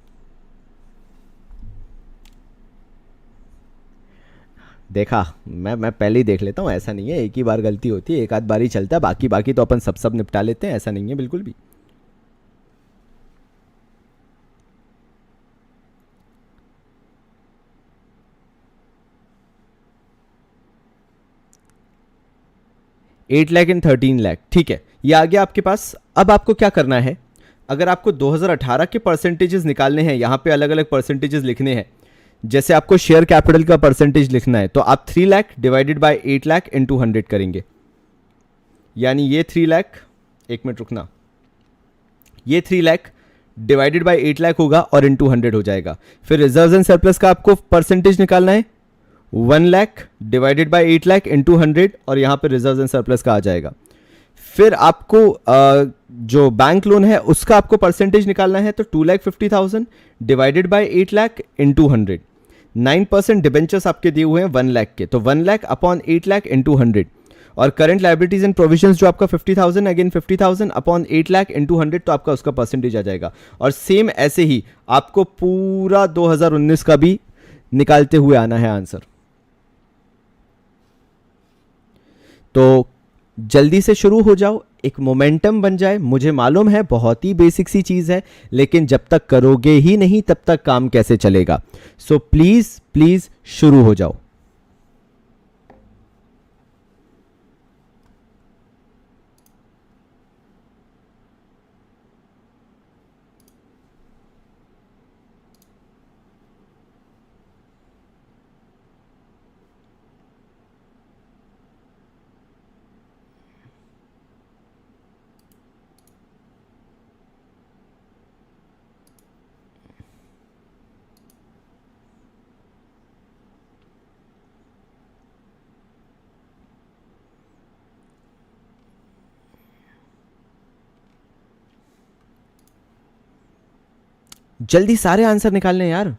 देखा, मैं पहले ही देख लेता हूँ, ऐसा नहीं है, एक ही बार गलती होती है, एक आध बार ही चलता है, बाकी तो अपन सब निपटा लेते हैं, ऐसा नहीं है बिल्कुल भी। एट लाख एंड 13 लाख, ठीक है, ये आ गया आपके पास। अब आपको क्या करना है, अगर आपको 2018 के परसेंटेजेस निकालने हैं, यहाँ पे अलग अलग परसेंटेजेस लिखने हैं, जैसे आपको शेयर कैपिटल का परसेंटेज लिखना है, तो आप 3 lakh divided by 8 lakh into 100 करेंगे। यानी ये 3 लाख, एक मिनट रुकना, ये 3 लाख डिवाइडेड बाय 8 लाख होगा और इंटू 100 हो जाएगा। फिर रिजर्व्स एंड सरप्लस का आपको परसेंटेज निकालना है, 1 lakh divided by 8 lakh into 100, और यहाँ पे रिजर्व्स एंड सरप्लस का आ जाएगा। फिर आपको जो बैंक लोन है उसका आपको परसेंटेज निकालना है, तो 2,50,000 divided by 8 lakh into 100। 9% debentures आपके दिए हुए हैं 1 लाख के, तो 1 लाख अपॉन 8 लाख इंटू 100। और करंट लाइबिलिटीज एंड प्रोविजंस जो आपका 50,000, अगेन 50,000 अपॉन 8 लाख इंटू 100, तो आपका उसका परसेंटेज आ जाएगा। और सेम ऐसे ही आपको पूरा 2019 का भी निकालते हुए आना है आंसर। तो जल्दी से शुरू हो जाओ, एक मोमेंटम बन जाए। मुझे मालूम है बहुत ही बेसिक सी चीज़ है, लेकिन जब तक करोगे ही नहीं तब तक काम कैसे चलेगा। सो प्लीज़ प्लीज़ शुरू हो जाओ। जल्दी सारे आंसर निकालने यार।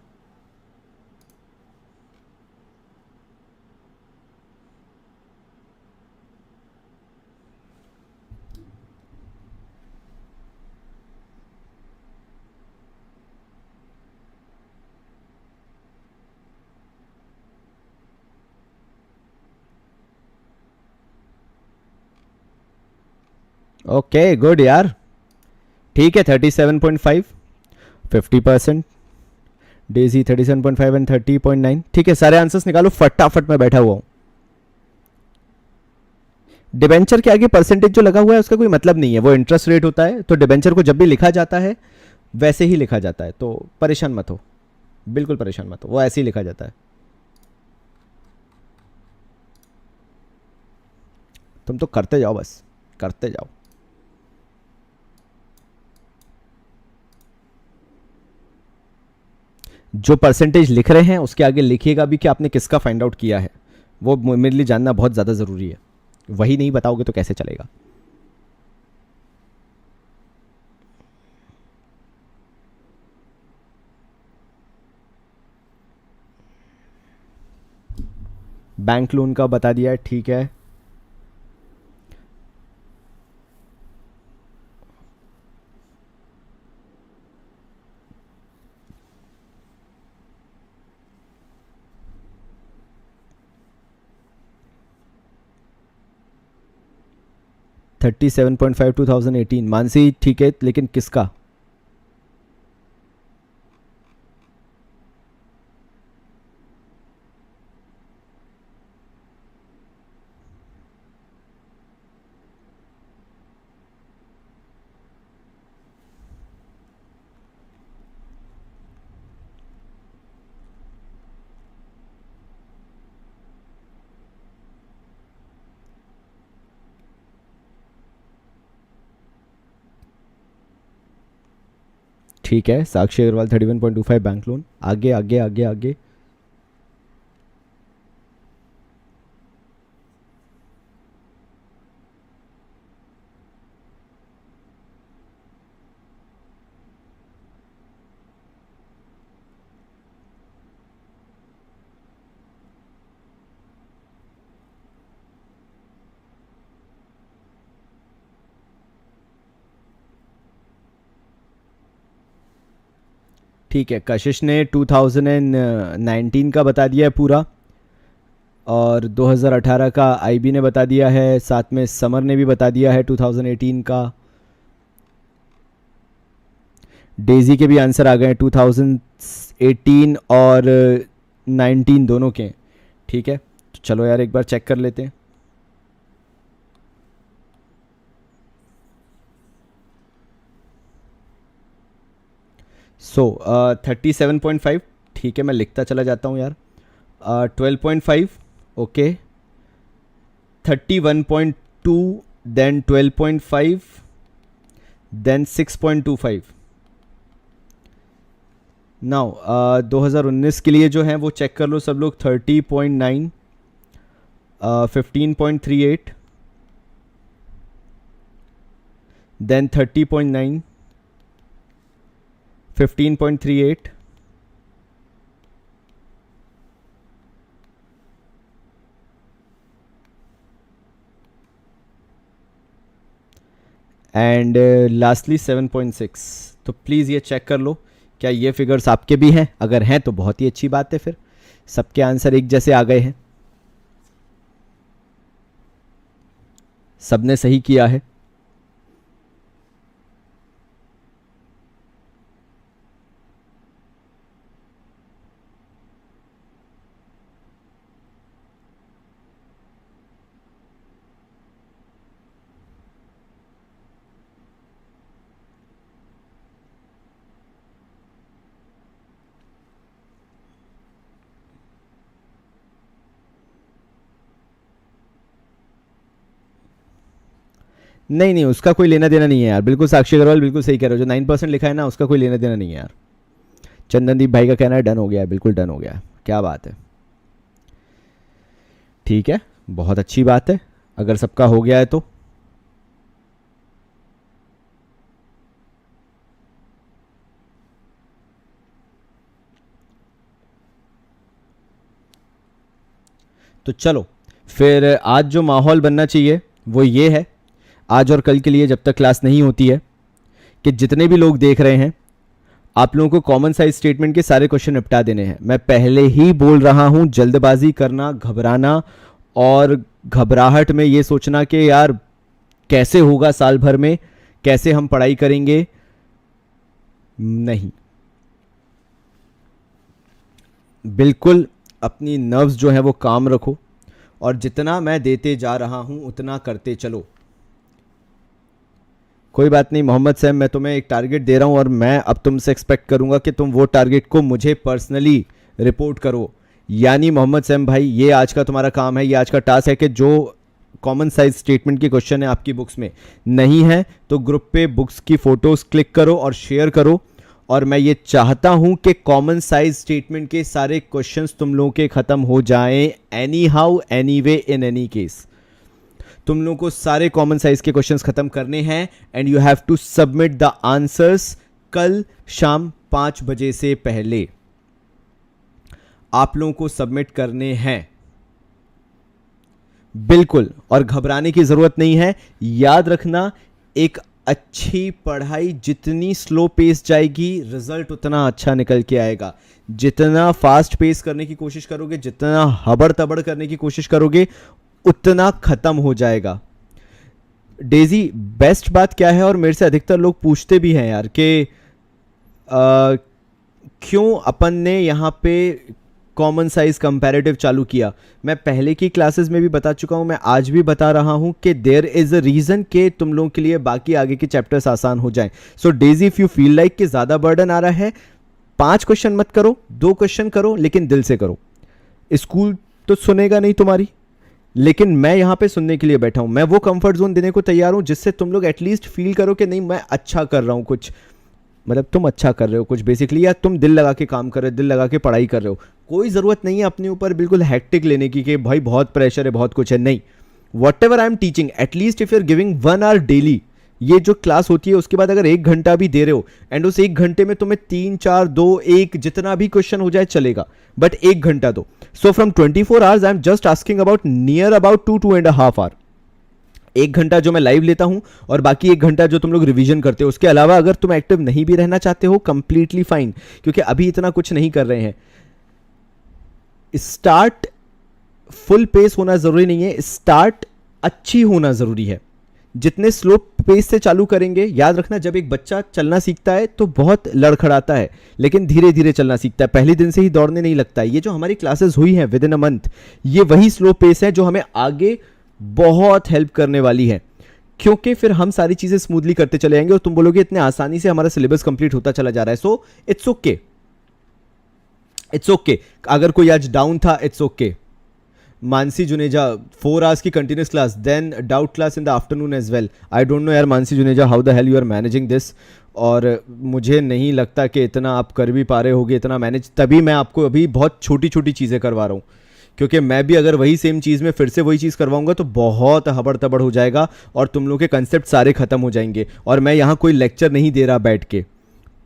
ओके गुड यार, ठीक है। 37.5, 50%। Daisy 37.5 and 30.9। ठीक है, सारे आंसर्स निकालो फटाफट, मैं बैठा हुआ हूँ। डिबेंचर के आगे परसेंटेज जो लगा हुआ है उसका कोई मतलब नहीं है, वो इंटरेस्ट रेट होता है। तो डिबेंचर को जब भी लिखा जाता है वैसे ही लिखा जाता है, तो परेशान मत हो, बिल्कुल परेशान मत हो, वो ऐसे ही लिखा जाता है। तुम तो करते जाओ, बस करते जाओ। जो परसेंटेज लिख रहे हैं उसके आगे लिखिएगा भी कि आपने किसका फाइंड आउट किया है, वो मेरे लिए जानना बहुत ज़्यादा ज़रूरी है। वही नहीं बताओगे तो कैसे चलेगा। बैंक लोन का बता दिया है, ठीक है। $37.5 2018 मानसी, ठीक है, लेकिन किसका? ठीक है, साक्षी अग्रवाल 31.25 बैंक लोन। आगे आगे आगे आगे। ठीक है, कशिश ने 2019 का बता दिया है पूरा, और 2018 का आईबी ने बता दिया है, साथ में समर ने भी बता दिया है 2018 का। डेजी के भी आंसर आ गए हैं 2018 और 19 दोनों के। ठीक है, तो चलो यार एक बार चेक कर लेते हैं। सो 37.5, ठीक है, मैं लिखता चला जाता हूँ यार। 12.5, ओके, 31.2, देन 12.5, देन 6.25। नाउ 2019 के लिए जो है वो चेक कर लो सब लोग। 30.9, 15.38, देन 30.9, 15.38, एंड लास्टली 7.6। तो प्लीज़ ये चेक कर लो क्या ये फिगर्स आपके भी हैं। अगर हैं तो बहुत ही अच्छी बात है, फिर सबके आंसर एक जैसे आ गए हैं। सबने सही किया है। नहीं नहीं, उसका कोई लेना देना नहीं है यार, बिल्कुल साक्षी अग्रवाल बिल्कुल सही कह रहे हो, जो 9% लिखा है ना उसका कोई लेना देना नहीं है यार। चंदनदीप भाई का कहना है डन हो गया है, बिल्कुल डन हो गया है, क्या बात है। ठीक है, बहुत अच्छी बात है अगर सबका हो गया है तो। तो चलो फिर आज जो माहौल बनना चाहिए वो ये है, आज और कल के लिए जब तक क्लास नहीं होती है, कि जितने भी लोग देख रहे हैं आप लोगों को कॉमन साइज स्टेटमेंट के सारे क्वेश्चन निपटा देने हैं। मैं पहले ही बोल रहा हूं, जल्दबाजी करना, घबराना और घबराहट में ये सोचना कि यार कैसे होगा साल भर में, कैसे हम पढ़ाई करेंगे, नहीं। बिल्कुल अपनी नर्व्स जो है वो काम रखो और जितना मैं देते जा रहा हूं उतना करते चलो। कोई बात नहीं मोहम्मद सैम, मैं तुम्हें एक टारगेट दे रहा हूं और मैं अब तुमसे एक्सपेक्ट करूंगा कि तुम वो टारगेट को मुझे पर्सनली रिपोर्ट करो। यानी मोहम्मद सैम भाई, ये आज का तुम्हारा काम है, ये आज का टास्क है कि जो कॉमन साइज स्टेटमेंट के क्वेश्चन है आपकी बुक्स में नहीं है तो ग्रुप पे बुक्स की फोटोज क्लिक करो और शेयर करो। और मैं ये चाहता हूं कि कॉमन साइज स्टेटमेंट के सारे क्वेश्चंस तुम लोगों के खत्म हो जाएं, any how any way in any case. तुम लोगों को सारे कॉमन साइज के क्वेश्चंस खत्म करने हैं and you have to submit the answers कल शाम 5 बजे से पहले आप लोगों को सबमिट करने हैं, बिल्कुल। और घबराने की जरूरत नहीं है। याद रखना, एक अच्छी पढ़ाई जितनी स्लो पेस जाएगी रिजल्ट उतना अच्छा निकल के आएगा। जितना फास्ट पेस करने की कोशिश करोगे, जितना हबड़ तबड़ करने की कोशिश करोगे, उतना खत्म हो जाएगा। डेजी, बेस्ट बात क्या है, और मेरे से अधिकतर लोग पूछते भी हैं यार कि क्यों अपन ने यहाँ पे कॉमन साइज कंपैरेटिव चालू किया। मैं पहले की क्लासेस में भी बता चुका हूं, मैं आज भी बता रहा हूं कि देयर इज अ रीजन कि तुम लोगों के लिए बाकी आगे के चैप्टर्स आसान हो जाएं। So Daisy, if you feel like कि ज्यादा बर्डन आ रहा है, 5 क्वेश्चन मत करो, 2 क्वेश्चन करो, लेकिन दिल से करो। स्कूल तो सुनेगा नहीं तुम्हारी, लेकिन मैं यहां पे सुनने के लिए बैठा हूं। मैं वो कंफर्ट जोन देने को तैयार हूं जिससे तुम लोग एटलीस्ट फील करो कि नहीं मैं अच्छा कर रहा हूं कुछ, मतलब तुम अच्छा कर रहे हो कुछ बेसिकली, या तुम दिल लगा के काम कर रहे हो, दिल लगा के पढ़ाई कर रहे हो। कोई ज़रूरत नहीं है अपने ऊपर बिल्कुल हैक्टिक लेने की कि भाई बहुत प्रेशर है, बहुत कुछ है, नहीं। Whatever I am teaching, at least if you are giving 1 hour daily, ये जो क्लास होती है उसके बाद अगर 1 घंटा भी दे रहे हो एंड उस 1 घंटे में तुम्हें 3 4 2 1 जितना भी क्वेश्चन हो जाए चलेगा, बट 1 घंटा दो। So from 24 hours I am just asking about near about 2-2.5 hour. 1 घंटा जो मैं लाइव लेता हूं और बाकी 1 घंटा जो तुम लोग रिवीजन करते हो। उसके अलावा अगर तुम एक्टिव नहीं भी रहना चाहते हो, कंप्लीटली फाइन, क्योंकि अभी इतना कुछ नहीं कर रहे हैं। स्टार्ट फुल पेस होना जरूरी नहीं है, स्टार्ट अच्छी होना जरूरी है। जितने स्लो पेस से चालू करेंगे, याद रखना जब एक बच्चा चलना सीखता है तो बहुत लड़खड़ाता है, लेकिन धीरे धीरे चलना सीखता है, पहले दिन से ही दौड़ने नहीं लगता है। ये जो हमारी क्लासेस हुई हैं विद इन अ मंथ, ये वही स्लो पेस है जो हमें आगे बहुत हेल्प करने वाली है, क्योंकि फिर हम सारी चीजें स्मूथली करते चले जाएंगे और तुम बोलोगे इतने आसानी से हमारा सिलेबस कंप्लीट होता चला जा रहा है। So it's okay, it's okay. अगर कोई आज डाउन था, it's okay. Mansi Juneja, 4 hours की continuous class, then doubt class in the afternoon as well. I don't know यार Mansi Juneja, how the hell you are managing this, और मुझे नहीं लगता कि इतना आप कर भी पा रहे होगे इतना मैनेज, तभी मैं आपको अभी बहुत छोटी छोटी चीज़ें करवा रहा हूँ, क्योंकि मैं भी अगर वही सेम चीज़ में फिर से वही चीज़ करवाऊंगा तो बहुत हबड़ तबड़ हो जाएगा और तुम लोग के कंसेप्ट सारे खत्म हो जाएंगे। और मैं यहाँ कोई लेक्चर नहीं दे रहा बैठ के,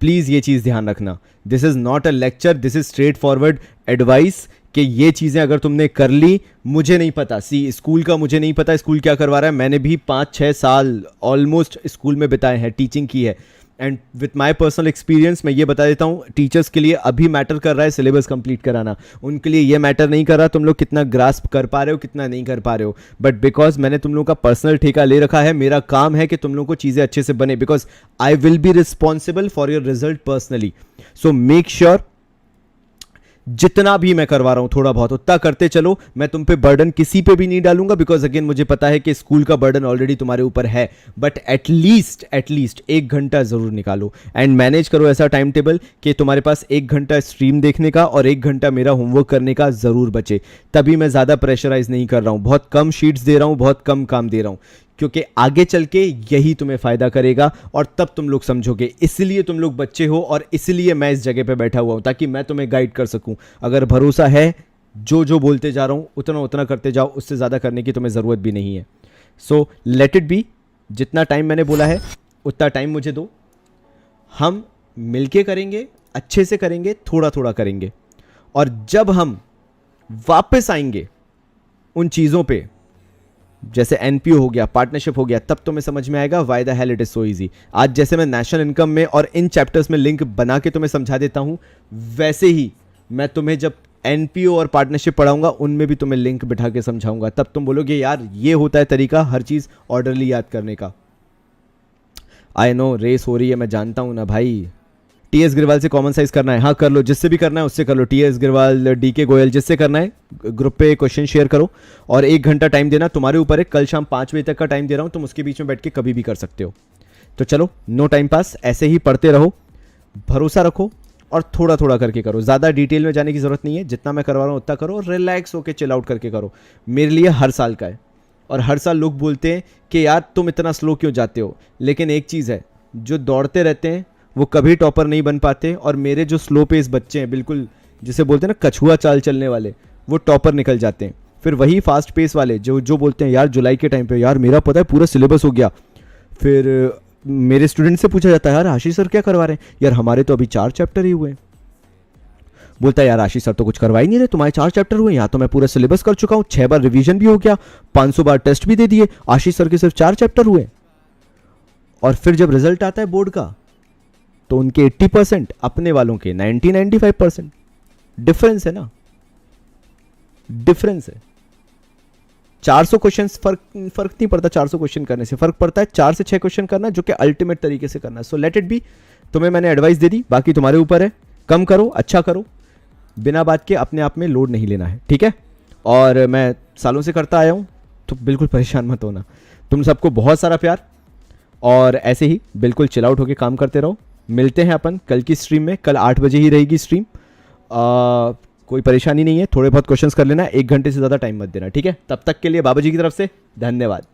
प्लीज़ ये चीज़ ध्यान रखना। This is not a lecture, this is straight forward advice कि ये चीज़ें अगर तुमने कर ली, मुझे नहीं पता, स्कूल का मुझे नहीं पता स्कूल क्या करवा रहा है। मैंने भी 5-6 साल ऑलमोस्ट स्कूल में बिताए हैं, टीचिंग की है, and with my personal experience मैं ये बता देता हूँ, टीचर्स के लिए अभी मैटर कर रहा है सिलेबस कंप्लीट कराना, उनके लिए ये मैटर नहीं कर रहा तुम लोग कितना ग्रास्प कर पा रहे हो कितना नहीं कर पा रहे हो। बट बिकॉज मैंने तुम लोगों का पर्सनल ठेका ले रखा है, मेरा काम है कि तुम लोगों को चीज़ें अच्छे से बने, because I will be responsible for your result personally. So make sure जितना भी मैं करवा रहा हूं थोड़ा बहुत उतना करते चलो, मैं तुम पे बर्डन किसी पे भी नहीं डालूंगा, बिकॉज अगेन मुझे पता है कि स्कूल का बर्डन ऑलरेडी तुम्हारे ऊपर है, बट एटलीस्ट 1 घंटा जरूर निकालो एंड मैनेज करो ऐसा टाइम टेबल कि तुम्हारे पास 1 घंटा स्ट्रीम देखने का और 1 घंटा मेरा होमवर्क करने का जरूर बचे। तभी मैं ज्यादा प्रेशराइज नहीं कर रहा हूं, बहुत कम शीट्स दे रहा हूं, बहुत कम काम दे रहा हूं, क्योंकि आगे चल के यही तुम्हें फायदा करेगा और तब तुम लोग समझोगे। इसलिए तुम लोग बच्चे हो और इसलिए मैं इस जगह पे बैठा हुआ हूं, ताकि मैं तुम्हें गाइड कर सकूं। अगर भरोसा है, जो जो बोलते जा रहा हूं उतना उतना करते जाओ, उससे ज़्यादा करने की तुम्हें ज़रूरत भी नहीं है। सो लेट इट बी, जितना टाइम मैंने बोला है उतना टाइम मुझे दो, हम मिलके करेंगे, अच्छे से करेंगे, थोड़ा थोड़ा करेंगे, और जब हम वापस आएंगे उन चीज़ों पे जैसे एनपीओ हो गया, पार्टनरशिप हो गया, तब तुम्हें समझ में आएगा why the hell it is so easy. आज जैसे मैं नेशनल इनकम में और इन चैप्टर्स में लिंक बना के तुम्हें समझा देता हूं, वैसे ही मैं तुम्हें जब एनपीओ और पार्टनरशिप पढ़ाऊंगा उनमें भी तुम्हें लिंक बिठा के समझाऊंगा, तब तुम बोलोगे यार ये होता है तरीका हर चीज ऑर्डरली याद करने का। आई नो रेस हो रही है, मैं जानता हूं ना भाई। टीएस ग्रेवाल से कॉमन साइज करना है, हाँ कर लो, जिससे भी करना है उससे कर लो। टीएस ग्रेवाल, डीके गोयल, जिससे करना है ग्रुप पे क्वेश्चन शेयर करो और 1 घंटा टाइम देना तुम्हारे ऊपर है। कल शाम 5 बजे तक का टाइम दे रहा हूं, तुम उसके बीच में बैठ के कभी भी कर सकते हो। तो चलो, नो टाइम पास, ऐसे ही पढ़ते रहो, भरोसा रखो और थोड़ा थोड़ा करके करो। ज़्यादा डिटेल में जाने की जरूरत नहीं है, जितना मैं करवा रहा हूँ उतना करो, रिलैक्स होकर चिल आउट करके करो। मेरे लिए हर साल का है और हर साल लोग बोलते हैं कि यार तुम इतना स्लो क्यों जाते हो, लेकिन एक चीज़ है, जो दौड़ते रहते हैं वो कभी टॉपर नहीं बन पाते, और मेरे जो स्लो पेस बच्चे हैं, बिल्कुल जिसे बोलते हैं ना कछुआ चाल चलने वाले, वो टॉपर निकल जाते हैं। फिर वही फास्ट पेस वाले जो बोलते हैं यार जुलाई के टाइम पे यार मेरा पता है पूरा सिलेबस हो गया, फिर मेरे स्टूडेंट से पूछा जाता है यार आशीष सर क्या करवा रहे हैं, यार हमारे तो अभी 4 चैप्टर ही हुए हैं। बोलता है यार आशीष सर तो कुछ करवा ही नहीं रहे, तुम्हारे 4 चैप्टर हुए, यहाँ तो मैं पूरा सिलेबस कर चुका हूँ, 6 बार रिवीजन भी हो गया, 500 बार टेस्ट भी दे दिए, आशीष सर के सिर्फ 4 चैप्टर हुए। और फिर जब रिजल्ट आता है बोर्ड का तो उनके 80% अपने वालों के 90-95%। डिफरेंस है ना, डिफरेंस है। 400 क्वेश्चन फर्क नहीं पड़ता, 400 क्वेश्चन करने से फर्क पड़ता है 4 से 6 क्वेश्चन करना, जो कि अल्टीमेट तरीके से करना है। सो लेट इट बी, तुम्हें मैंने एडवाइस दे दी, बाकी तुम्हारे ऊपर है। कम करो, अच्छा करो, बिना बात के अपने आप में लोड नहीं लेना है, ठीक है। और मैं सालों से करता आया हूं, तो बिल्कुल परेशान मत होना। तुम सबको बहुत सारा प्यार, और ऐसे ही बिल्कुल चिल आउट होकर काम करते रहो। मिलते हैं अपन कल की स्ट्रीम में, कल 8 बजे ही रहेगी स्ट्रीम। कोई परेशानी नहीं है, थोड़े बहुत क्वेश्चंस कर लेना, 1 घंटे से ज़्यादा टाइम मत देना, ठीक है। तब तक के लिए बाबा जी की तरफ से धन्यवाद।